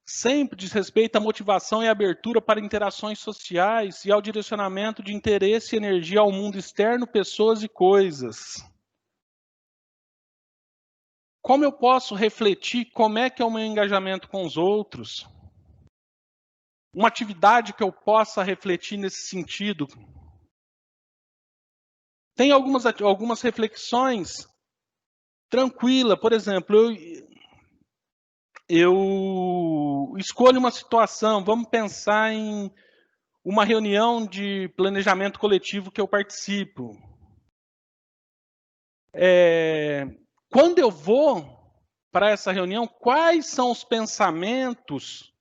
Sempre diz respeito à motivação e abertura para interações sociais e ao direcionamento de interesse e energia ao mundo externo, pessoas e coisas. Como eu posso refletir como é que é o meu engajamento com os outros? Uma atividade que eu possa refletir nesse sentido. Tem algumas reflexões tranquilas. Por exemplo, eu escolho uma situação, vamos pensar em uma reunião de planejamento coletivo que eu participo. Quando eu vou para essa reunião, quais são os pensamentos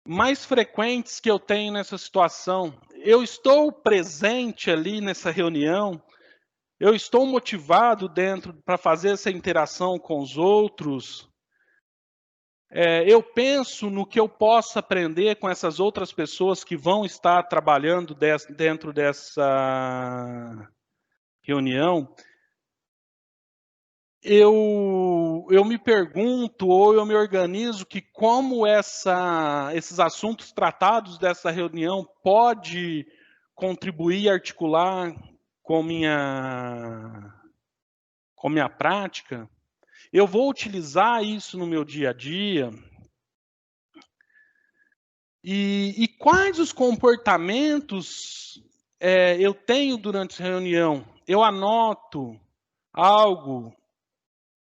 mais frequentes que eu tenho nessa situação. Eu estou presente ali nessa reunião, eu estou motivado dentro para fazer essa interação com os outros. Eu penso no que eu posso aprender com essas outras pessoas que vão estar trabalhando dentro dessa reunião. Eu me pergunto ou eu me organizo que como esses assuntos tratados dessa reunião pode contribuir e articular com minha prática. Eu vou utilizar isso no meu dia a dia. E quais os comportamentos eu tenho durante a reunião? Eu anoto algo,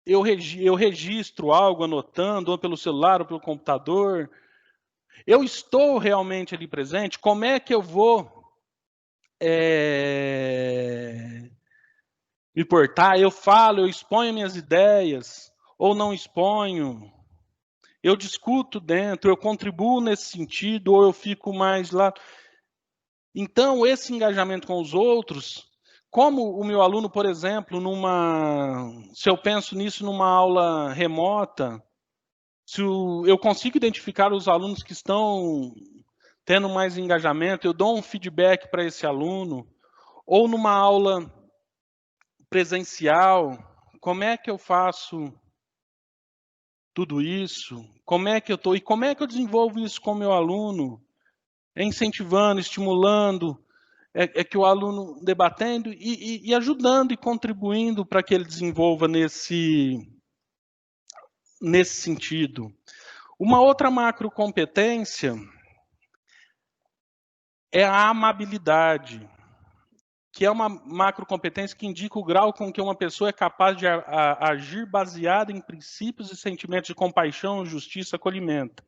eu registro algo anotando, ou pelo celular, ou pelo computador. Eu estou realmente ali presente? Como é que eu vou me portar? Eu falo, eu exponho minhas ideias, ou não exponho? Eu discuto dentro, eu contribuo nesse sentido, ou eu fico mais lá? Então, esse engajamento com os outros, como o meu aluno, por exemplo, se eu penso nisso numa aula remota, eu consigo identificar os alunos que estão tendo mais engajamento, eu dou um feedback para esse aluno, ou numa aula presencial, como é que eu faço tudo isso? Como é que eu estou? E como é que eu desenvolvo isso com o meu aluno? Incentivando, estimulando, que o aluno debatendo e ajudando e contribuindo para que ele desenvolva nesse sentido. Uma outra macrocompetência é a amabilidade, que é uma macrocompetência que indica o grau com que uma pessoa é capaz de agir baseada em princípios e sentimentos de compaixão, justiça, acolhimento.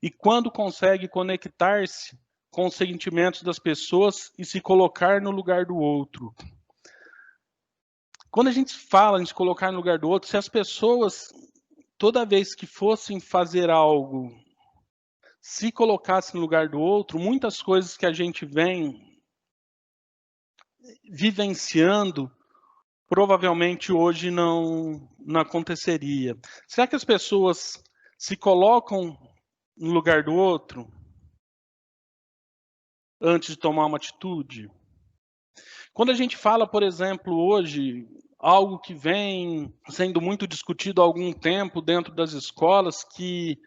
E quando consegue conectar-se com os sentimentos das pessoas e se colocar no lugar do outro. Quando a gente fala em se colocar no lugar do outro, se as pessoas, toda vez que fossem fazer algo, se colocassem no lugar do outro, muitas coisas que a gente vem vivenciando, provavelmente hoje não aconteceria. Será que as pessoas se colocam no lugar do outro antes de tomar uma atitude? Quando a gente fala, por exemplo, hoje, algo que vem sendo muito discutido há algum tempo dentro das escolas, que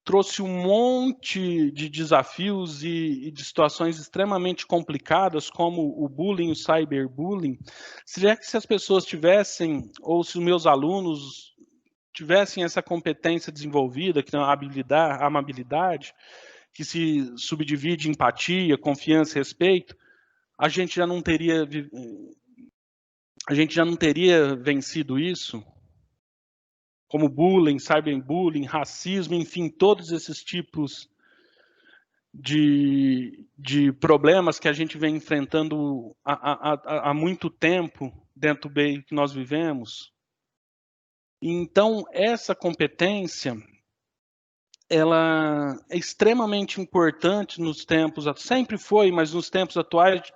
trouxe um monte de desafios e de situações extremamente complicadas, como o bullying, o cyberbullying. Será que se as pessoas tivessem, ou se os meus alunos tivessem essa competência desenvolvida, que é a amabilidade, que se subdivide em empatia, confiança e respeito, a gente já não teria vencido isso? Como bullying, cyberbullying, racismo, enfim, todos esses tipos de problemas que a gente vem enfrentando há muito tempo dentro do meio que nós vivemos. Então, essa competência, ela é extremamente importante nos tempos, sempre foi, mas nos tempos atuais,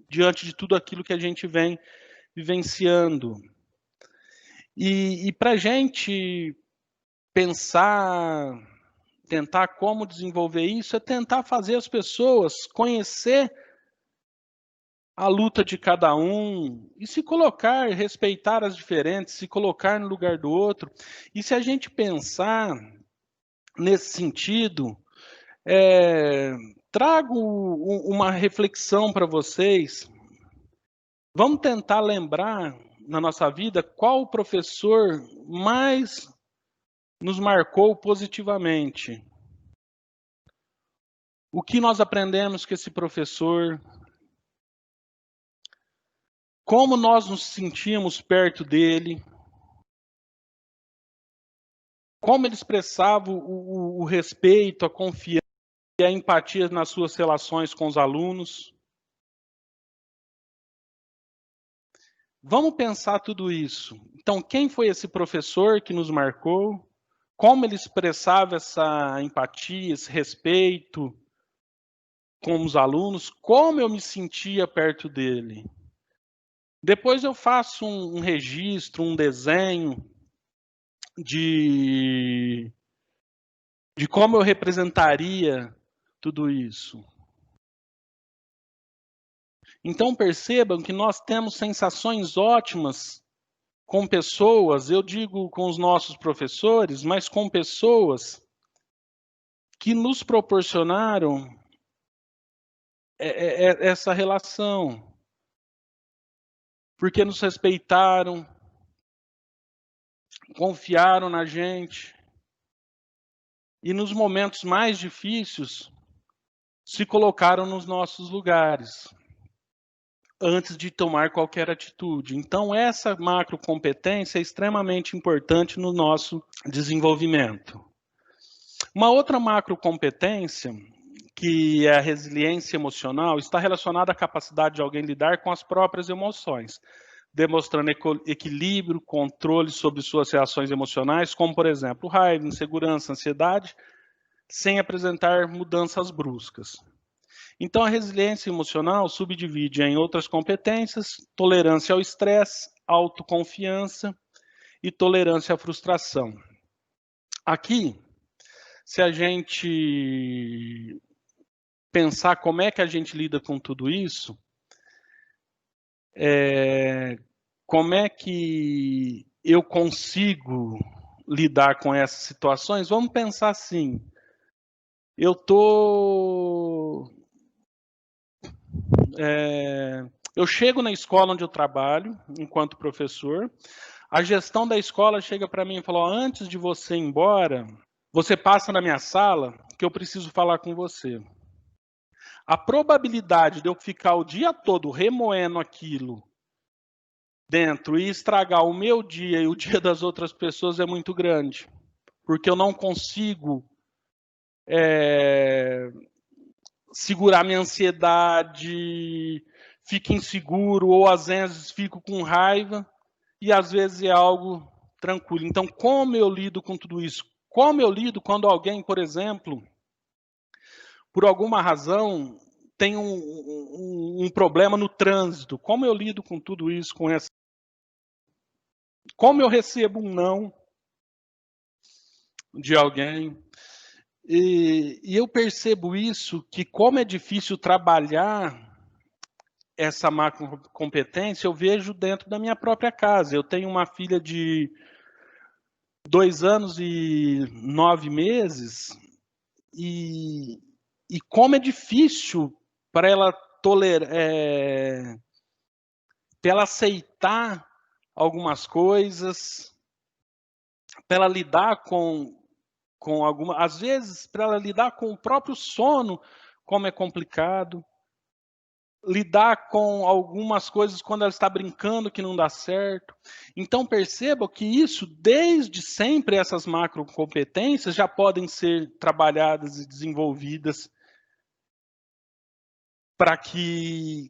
diante de tudo aquilo que a gente vem vivenciando. E para a gente pensar, tentar como desenvolver isso, é tentar fazer as pessoas conhecer a luta de cada um e se colocar, respeitar as diferentes, se colocar no lugar do outro. E se a gente pensar nesse sentido, trago uma reflexão para vocês. Vamos tentar lembrar na nossa vida qual o professor mais nos marcou positivamente. O que nós aprendemos com esse professor? Como nós nos sentimos perto dele? Como ele expressava o respeito, a confiança e a empatia nas suas relações com os alunos? Vamos pensar tudo isso. Então, quem foi esse professor que nos marcou? como ele expressava essa empatia, esse respeito com os alunos, como eu me sentia perto dele. Depois eu faço um registro, um desenho de como eu representaria tudo isso. Então percebam que nós temos sensações ótimas com pessoas, eu digo com os nossos professores, mas com pessoas que nos proporcionaram essa relação, porque nos respeitaram, confiaram na gente, e nos momentos mais difíceis se colocaram nos nossos lugares, antes de tomar qualquer atitude. Então, essa macrocompetência é extremamente importante no nosso desenvolvimento. Uma outra macrocompetência, que é a resiliência emocional, está relacionada à capacidade de alguém lidar com as próprias emoções, demonstrando equilíbrio, controle sobre suas reações emocionais, como, por exemplo, raiva, insegurança, ansiedade, sem apresentar mudanças bruscas. Então, a resiliência emocional subdivide em outras competências: tolerância ao estresse, autoconfiança e tolerância à frustração. Aqui, se a gente pensar como é que a gente lida com tudo isso, como é que eu consigo lidar com essas situações? Vamos pensar assim: eu chego na escola onde eu trabalho, enquanto professor, a gestão da escola chega para mim e fala: antes de você ir embora, você passa na minha sala que eu preciso falar com você. A probabilidade de eu ficar o dia todo remoendo aquilo dentro e estragar o meu dia e o dia das outras pessoas é muito grande, porque eu não consigo segurar minha ansiedade, fico inseguro, ou às vezes fico com raiva, e às vezes é algo tranquilo. Então, como eu lido com tudo isso? Como eu lido quando alguém, por exemplo, por alguma razão, tem um problema no trânsito? Como eu lido com tudo isso? Como eu recebo um não de alguém? E eu percebo isso, que como é difícil trabalhar essa macrocompetência, eu vejo dentro da minha própria casa. Eu tenho uma filha de 2 anos e 9 meses, e como é difícil para ela tolerar, para ela aceitar algumas coisas, para ela lidar com alguma, às vezes para ela lidar com o próprio sono, como é complicado. Lidar com algumas coisas quando ela está brincando que não dá certo. Então perceba que isso, desde sempre, essas macrocompetências já podem ser trabalhadas e desenvolvidas para que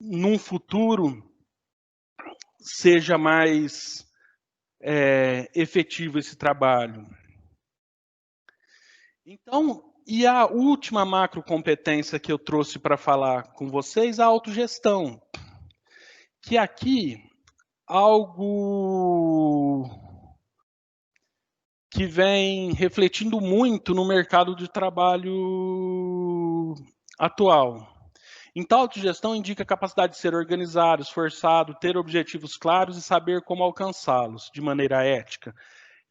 num futuro seja mais efetivo esse trabalho. Então, e a última macrocompetência que eu trouxe para falar com vocês, a autogestão, que aqui algo que vem refletindo muito no mercado de trabalho atual. Então, a autogestão indica a capacidade de ser organizado, esforçado, ter objetivos claros e saber como alcançá-los de maneira ética.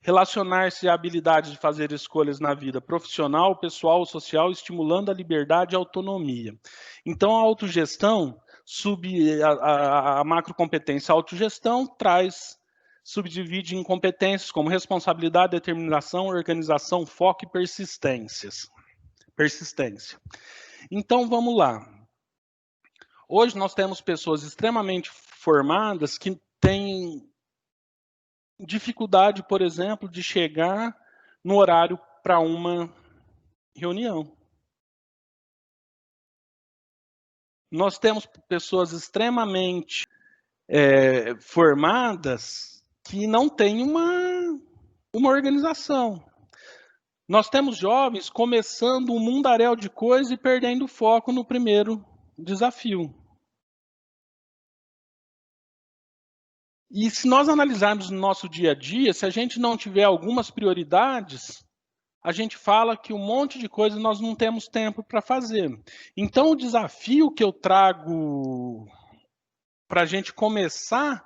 Relacionar-se à habilidade de fazer escolhas na vida profissional, pessoal ou social, estimulando a liberdade e a autonomia. Então, a autogestão, a macrocompetência autogestão subdivide em competências como responsabilidade, determinação, organização, foco e persistência. Então, vamos lá. Hoje nós temos pessoas extremamente formadas que têm dificuldade, por exemplo, de chegar no horário para uma reunião. Nós temos pessoas extremamente formadas que não têm uma organização. Nós temos jovens começando um mundaréu de coisas e perdendo foco no primeiro desafio. E se nós analisarmos no nosso dia a dia, se a gente não tiver algumas prioridades, a gente fala que um monte de coisa nós não temos tempo para fazer. Então, o desafio que eu trago para a gente começar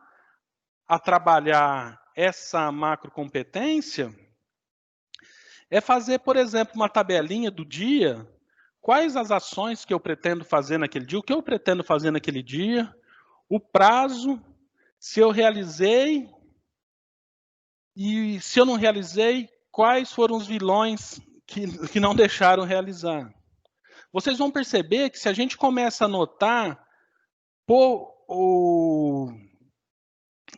a trabalhar essa macrocompetência é fazer, por exemplo, uma tabelinha do dia, quais as ações que eu pretendo fazer naquele dia, o que eu pretendo fazer naquele dia, o prazo, se eu realizei e se eu não realizei, quais foram os vilões que não deixaram realizar. Vocês vão perceber que se a gente começa a notar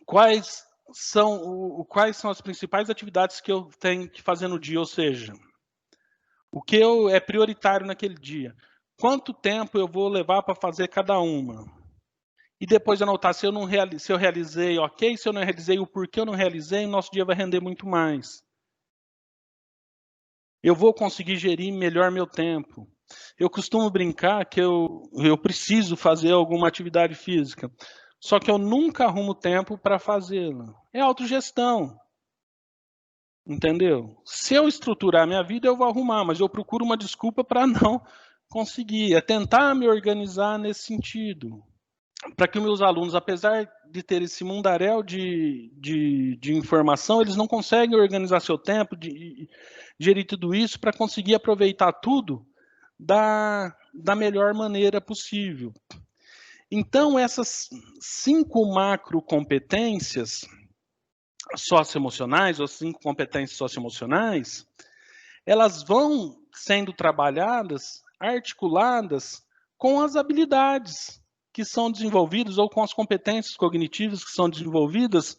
quais são as principais atividades que eu tenho que fazer no dia, ou seja, o que é prioritário naquele dia, quanto tempo eu vou levar para fazer cada uma, e depois anotar se eu realizei, ok, se eu não realizei, o porquê eu não realizei, nosso dia vai render muito mais. Eu vou conseguir gerir melhor meu tempo. Eu costumo brincar que eu preciso fazer alguma atividade física, só que eu nunca arrumo tempo para fazê-la. É autogestão, entendeu? Se eu estruturar minha vida, eu vou arrumar, mas eu procuro uma desculpa para não conseguir. É tentar me organizar nesse sentido, para que os meus alunos, apesar de ter esse mundaréu de informação, eles não conseguem organizar seu tempo, gerir tudo isso para conseguir aproveitar tudo da melhor maneira possível. Então, essas 5 macrocompetências socioemocionais, ou 5 competências socioemocionais, elas vão sendo trabalhadas, articuladas com as habilidades que são desenvolvidas ou com as competências cognitivas que são desenvolvidas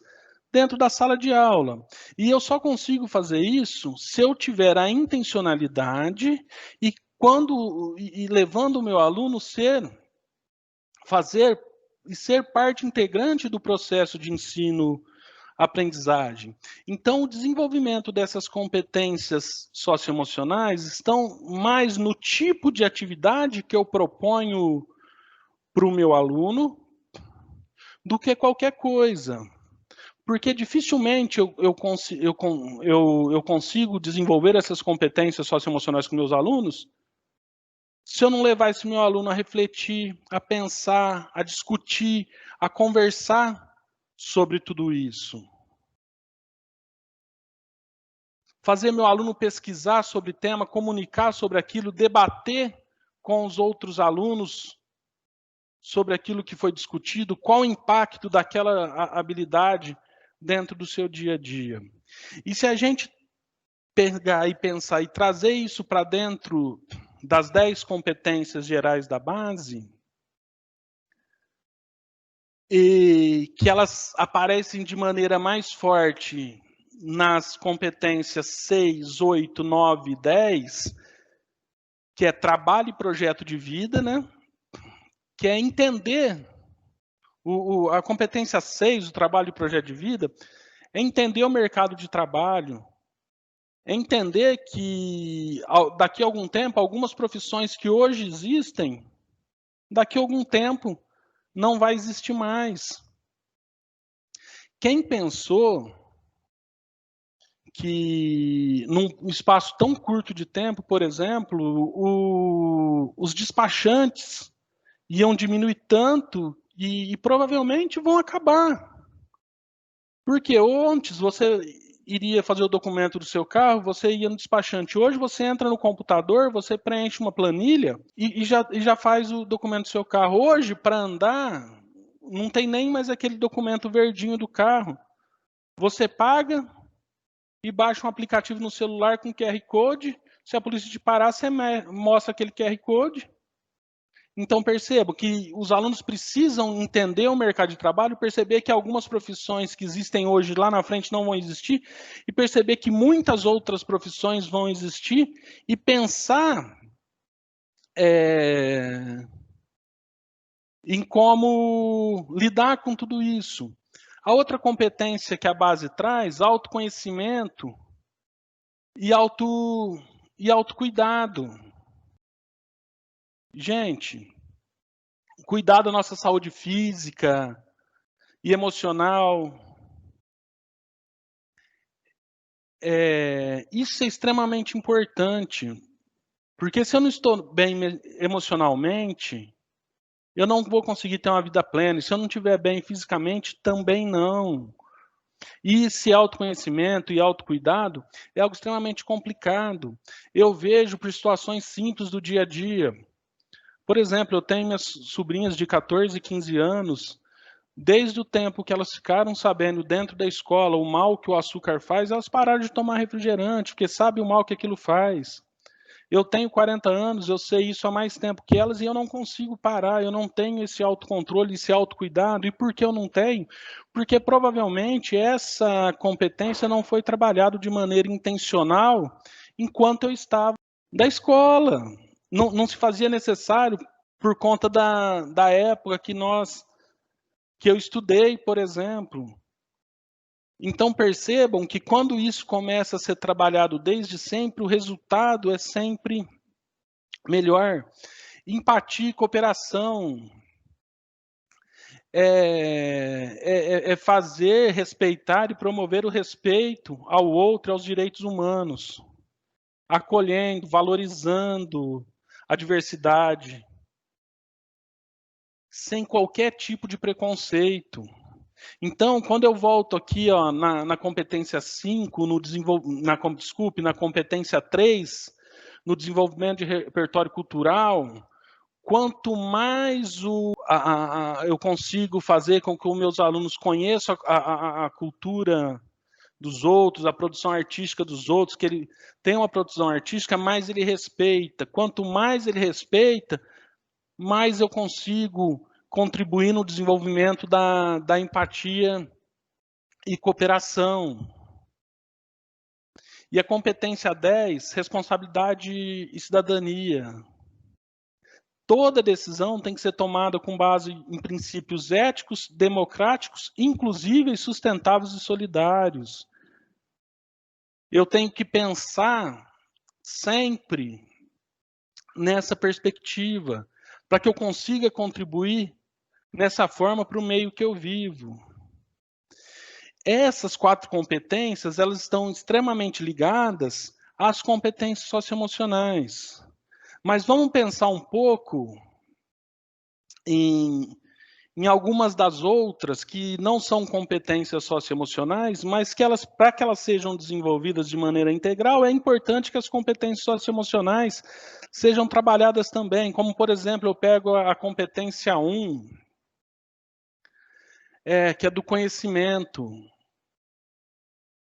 dentro da sala de aula. E eu só consigo fazer isso se eu tiver a intencionalidade e levando o meu aluno ser parte integrante do processo de ensino-aprendizagem. Então, o desenvolvimento dessas competências socioemocionais estão mais no tipo de atividade que eu proponho para o meu aluno do que qualquer coisa. Porque dificilmente eu consigo desenvolver essas competências socioemocionais com meus alunos se eu não levar esse meu aluno a refletir, a pensar, a discutir, a conversar sobre tudo isso. Fazer meu aluno pesquisar sobre o tema, comunicar sobre aquilo, debater com os outros alunos sobre aquilo que foi discutido, qual o impacto daquela habilidade dentro do seu dia a dia. E se a gente pegar e pensar e trazer isso para dentro das 10 competências gerais da base, e que elas aparecem de maneira mais forte nas competências 6, 8, 9 e 10, que é trabalho e projeto de vida, né? Que é entender a competência 6, o trabalho e projeto de vida, é entender o mercado de trabalho, é entender que daqui a algum tempo, algumas profissões que hoje existem, daqui a algum tempo não vai existir mais. Quem pensou que num espaço tão curto de tempo, por exemplo, os despachantes iam diminuir tanto e provavelmente vão acabar. Porque antes você iria fazer o documento do seu carro, você ia no despachante. Hoje você entra no computador, você preenche uma planilha e já faz o documento do seu carro. Hoje, para andar, não tem nem mais aquele documento verdinho do carro. Você paga e baixa um aplicativo no celular com QR Code. Se a polícia te parar, você mostra aquele QR Code. Então, percebo que os alunos precisam entender o mercado de trabalho, perceber que algumas profissões que existem hoje lá na frente não vão existir, e perceber que muitas outras profissões vão existir, e pensar em como lidar com tudo isso. A outra competência que a base traz, autoconhecimento e autocuidado. Gente, cuidar da nossa saúde física e emocional. Isso é extremamente importante, porque se eu não estou bem emocionalmente, eu não vou conseguir ter uma vida plena. E se eu não estiver bem fisicamente, também não. E esse autoconhecimento e autocuidado é algo extremamente complicado. Eu vejo por situações simples do dia a dia. Por exemplo, eu tenho minhas sobrinhas de 14 e 15 anos. Desde o tempo que elas ficaram sabendo dentro da escola o mal que o açúcar faz, elas pararam de tomar refrigerante, porque sabe o mal que aquilo faz. Eu tenho 40 anos, eu sei isso há mais tempo que elas e eu não consigo parar, eu não tenho esse autocontrole, esse autocuidado. E por que eu não tenho? Porque provavelmente essa competência não foi trabalhada de maneira intencional enquanto eu estava da escola. Não se fazia necessário por conta da época que eu estudei, por exemplo. Então percebam que quando isso começa a ser trabalhado desde sempre, o resultado é sempre melhor. Empatia e cooperação é fazer, respeitar e promover o respeito ao outro e aos direitos humanos, acolhendo, valorizando a diversidade, sem qualquer tipo de preconceito. Então, quando eu volto aqui na competência 5, na competência 3, no desenvolvimento de repertório cultural, quanto mais eu consigo fazer com que os meus alunos conheçam a cultura dos outros, a produção artística dos outros, que ele tem uma produção artística, mais ele respeita. Quanto mais ele respeita, mais eu consigo contribuir no desenvolvimento da empatia e cooperação. E a competência 10, responsabilidade e cidadania. Toda decisão tem que ser tomada com base em princípios éticos, democráticos, inclusíveis, sustentáveis e solidários. Eu tenho que pensar sempre nessa perspectiva, para que eu consiga contribuir nessa forma para o meio que eu vivo. Essas 4 competências, elas estão extremamente ligadas às competências socioemocionais. Mas vamos pensar um pouco em algumas das outras que não são competências socioemocionais, mas que para que elas sejam desenvolvidas de maneira integral, é importante que as competências socioemocionais sejam trabalhadas também, como, por exemplo, eu pego a competência 1, que é do conhecimento.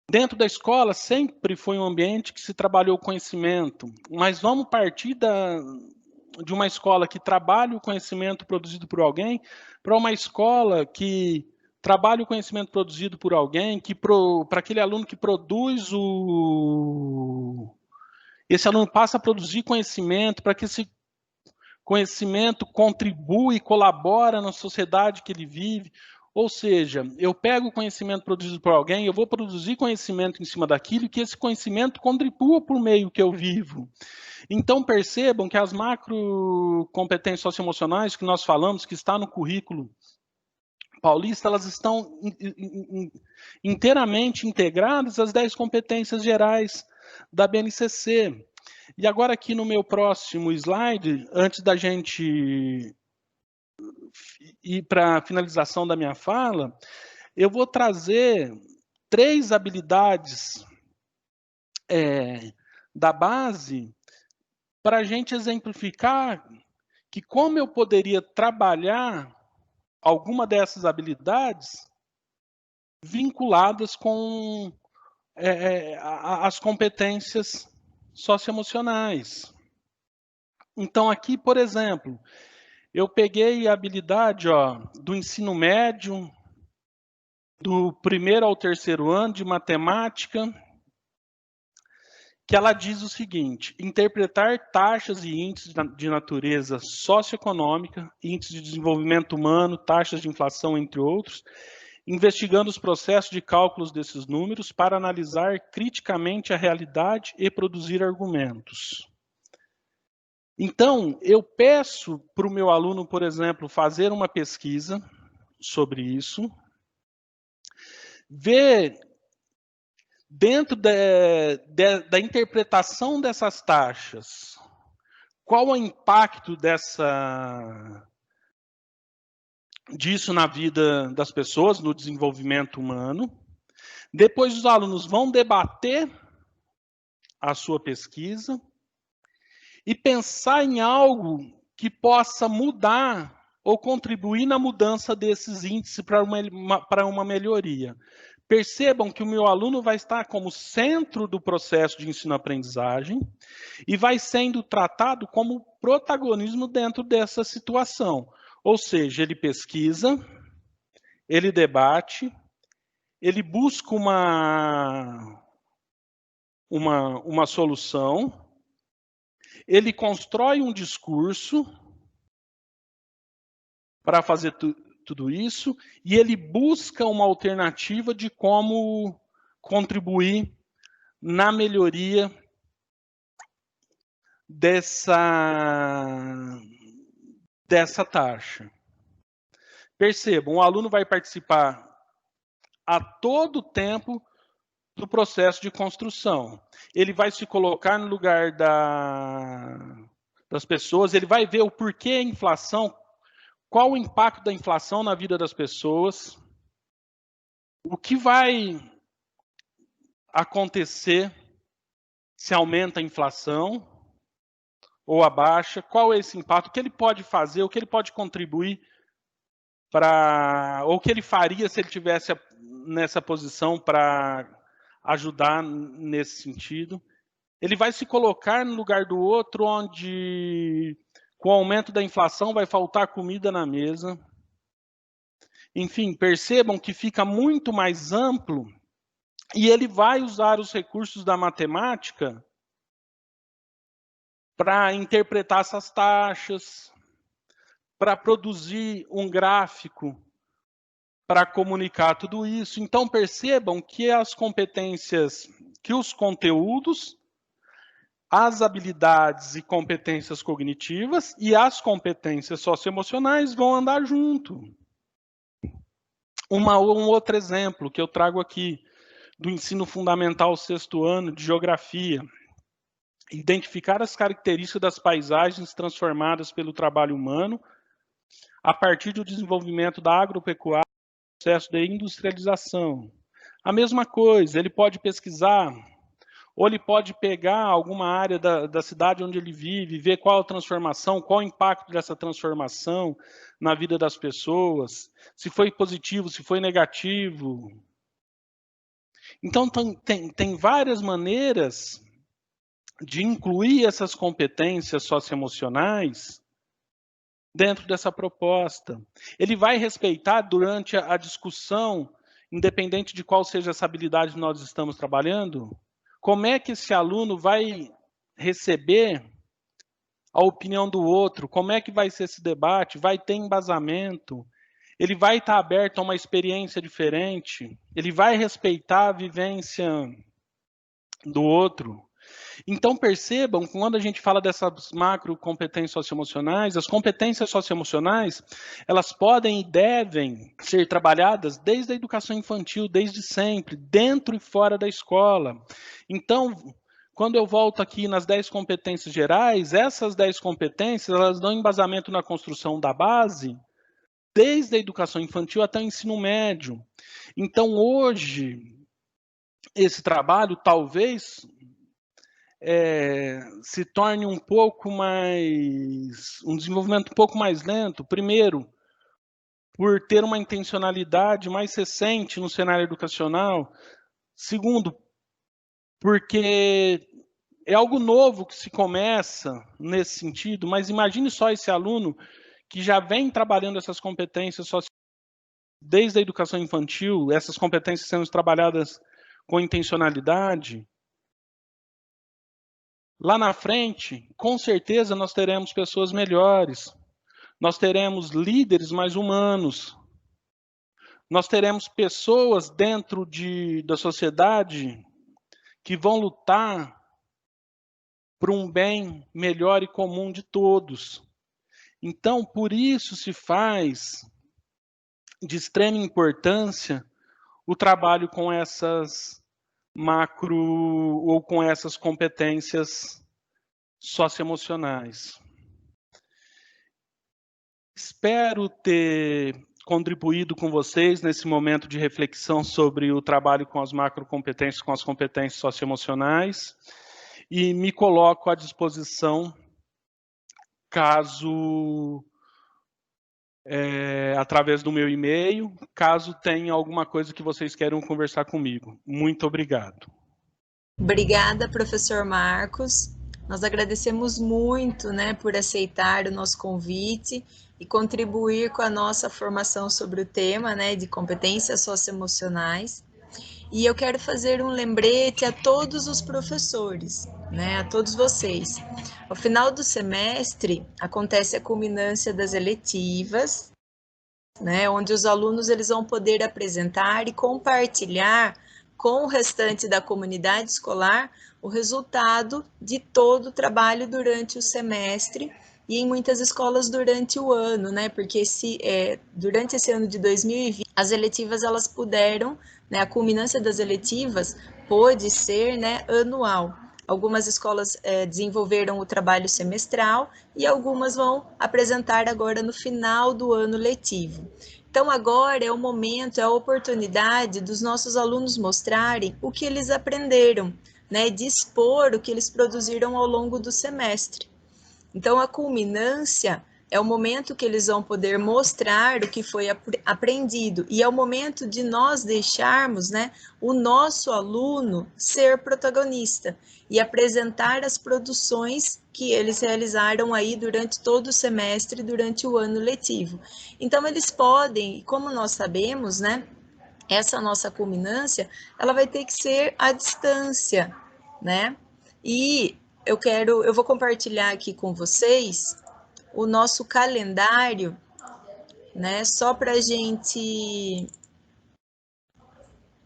Dentro da escola, sempre foi um ambiente que se trabalhou o conhecimento, mas vamos partir de uma escola que trabalha o conhecimento produzido por alguém para uma escola que trabalha o conhecimento produzido por alguém, para aquele aluno que produz esse aluno passa a produzir conhecimento, para que esse conhecimento contribua e colabora na sociedade que ele vive. Ou seja, eu pego o conhecimento produzido por alguém, eu vou produzir conhecimento em cima daquilo e que esse conhecimento contribua para o meio que eu vivo. Então percebam que as macro competências socioemocionais que nós falamos, que está no currículo paulista, elas estão inteiramente integradas às 10 competências gerais da BNCC. E agora aqui no meu próximo slide, antes da gente ir para a finalização da minha fala, eu vou trazer 3 habilidades da base para a gente exemplificar que como eu poderia trabalhar alguma dessas habilidades vinculadas com as competências socioemocionais. Então aqui, por exemplo, eu peguei a habilidade do ensino médio, do 1º ao 3º ano de matemática, que ela diz o seguinte: interpretar taxas e índices de natureza socioeconômica, índices de desenvolvimento humano, taxas de inflação, entre outros, investigando os processos de cálculos desses números para analisar criticamente a realidade e produzir argumentos. Então, eu peço para o meu aluno, por exemplo, fazer uma pesquisa sobre isso, ver dentro da interpretação dessas taxas, qual o impacto disso na vida das pessoas, no desenvolvimento humano. Depois os alunos vão debater a sua pesquisa e pensar em algo que possa mudar ou contribuir na mudança desses índices para uma melhoria. Percebam que o meu aluno vai estar como centro do processo de ensino-aprendizagem e vai sendo tratado como protagonismo dentro dessa situação. Ou seja, ele pesquisa, ele debate, ele busca uma solução, ele constrói um discurso para fazer tudo isso, e ele busca uma alternativa de como contribuir na melhoria dessa taxa. Percebam, o aluno vai participar a todo tempo do processo de construção. Ele vai se colocar no lugar das pessoas, ele vai ver o porquê a inflação, qual o impacto da inflação na vida das pessoas, o que vai acontecer se aumenta a inflação ou abaixa, qual é esse impacto, o que ele pode fazer, o que ele pode contribuir ou o que ele faria se ele tivesse nessa posição para ajudar nesse sentido. Ele vai se colocar no lugar do outro, onde com o aumento da inflação vai faltar comida na mesa. Enfim, percebam que fica muito mais amplo e ele vai usar os recursos da matemática para interpretar essas taxas, para produzir um gráfico, para comunicar tudo isso. Então, percebam que as competências, que os conteúdos, as habilidades e competências cognitivas e as competências socioemocionais vão andar junto. Um outro exemplo que eu trago aqui, do ensino fundamental 6º ano de geografia. Identificar as características das paisagens transformadas pelo trabalho humano a partir do desenvolvimento da agropecuária e do processo de industrialização. A mesma coisa, ele pode pesquisar, ou ele pode pegar alguma área da cidade onde ele vive, ver qual a transformação, qual o impacto dessa transformação na vida das pessoas, se foi positivo, se foi negativo. Então, tem várias maneiras de incluir essas competências socioemocionais dentro dessa proposta. Ele vai respeitar durante a discussão, independente de qual seja essa habilidade que nós estamos trabalhando, como é que esse aluno vai receber a opinião do outro, como é que vai ser esse debate, vai ter embasamento, ele vai estar aberto a uma experiência diferente, ele vai respeitar a vivência do outro. Então, percebam, quando a gente fala dessas macro competências socioemocionais, as competências socioemocionais, elas podem e devem ser trabalhadas desde a educação infantil, desde sempre, dentro e fora da escola. Então, quando eu volto aqui nas 10 competências gerais, essas 10 competências, elas dão embasamento na construção da base, desde a educação infantil até o ensino médio. Então, hoje, esse trabalho talvez se torne um desenvolvimento um pouco mais lento, primeiro, por ter uma intencionalidade mais recente no cenário educacional, segundo, porque é algo novo que se começa nesse sentido, mas imagine só esse aluno que já vem trabalhando essas competências sociais desde a educação infantil, essas competências sendo trabalhadas com intencionalidade. Lá na frente, com certeza, nós teremos pessoas melhores. Nós teremos líderes mais humanos. nós teremos pessoas dentro da sociedade que vão lutar por um bem melhor e comum de todos. Então, por isso se faz de extrema importância o trabalho com essas macro ou com essas competências socioemocionais. Espero ter contribuído com vocês nesse momento de reflexão sobre o trabalho com as macrocompetências, com as competências socioemocionais, e me coloco à disposição caso, através do meu e-mail, caso tenha alguma coisa que vocês queiram conversar comigo. Muito obrigado. Obrigada, professor Marcos. Nós agradecemos muito, né, por aceitar o nosso convite e contribuir com a nossa formação sobre o tema, né, de competências socioemocionais. E eu quero fazer um lembrete a todos os professores, né, a todos vocês. Ao final do semestre, acontece a culminância das eletivas, né, onde os alunos eles vão poder apresentar e compartilhar com o restante da comunidade escolar o resultado de todo o trabalho durante o semestre e em muitas escolas durante o ano, né? Porque durante esse ano de 2020, as eletivas elas puderam, né? A culminância das eletivas pôde ser, né? Anual. Algumas escolas desenvolveram o trabalho semestral e algumas vão apresentar agora no final do ano letivo. Então, agora é o momento, é a oportunidade dos nossos alunos mostrarem o que eles aprenderam, né? De expor o que eles produziram ao longo do semestre. Então, a culminância é o momento que eles vão poder mostrar o que foi aprendido e é o momento de nós deixarmos, né, o nosso aluno ser protagonista e apresentar as produções que eles realizaram aí durante todo o semestre, durante o ano letivo. Então, eles podem, como nós sabemos, né, essa nossa culminância, ela vai ter que ser à distância, né? E eu vou compartilhar aqui com vocês o nosso calendário, né? Só para a gente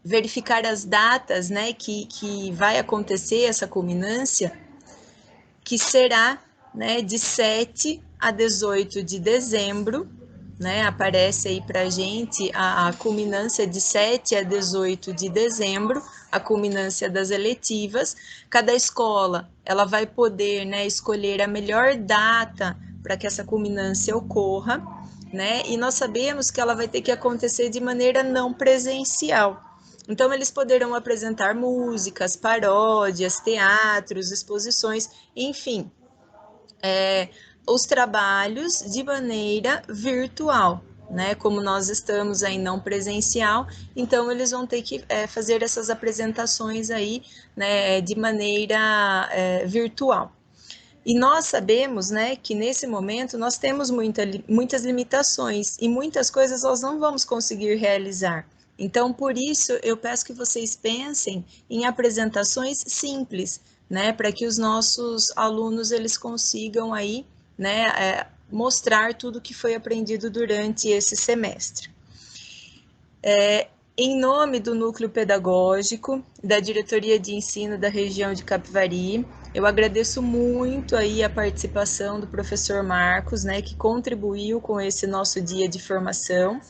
verificar as datas, né? Que vai acontecer essa culminância, que será, né? De 7 a 18 de dezembro, né? Aparece aí para a gente a culminância de 7 a 18 de dezembro, a culminância das eletivas. Cada escola ela vai poder, né, escolher a melhor data para que essa culminância ocorra, né? E nós sabemos que ela vai ter que acontecer de maneira não presencial. Então, eles poderão apresentar músicas, paródias, teatros, exposições, enfim, os trabalhos de maneira virtual, né? Como nós estamos aí não presencial, então eles vão ter que fazer essas apresentações aí, né, de maneira virtual. E nós sabemos, né, que nesse momento nós temos muitas limitações e muitas coisas nós não vamos conseguir realizar. Então, por isso, eu peço que vocês pensem em apresentações simples, né, para que os nossos alunos eles consigam aí, né, mostrar tudo que foi aprendido durante esse semestre. Em nome do Núcleo Pedagógico, da Diretoria de Ensino da região de Capivari, eu agradeço muito aí a participação do professor Marcos, né, que contribuiu com esse nosso dia de formação,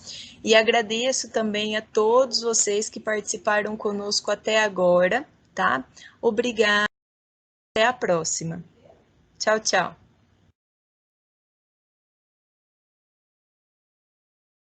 e agradeço também a todos vocês que participaram conosco até agora, tá? Obrigada, até a próxima. Tchau, tchau.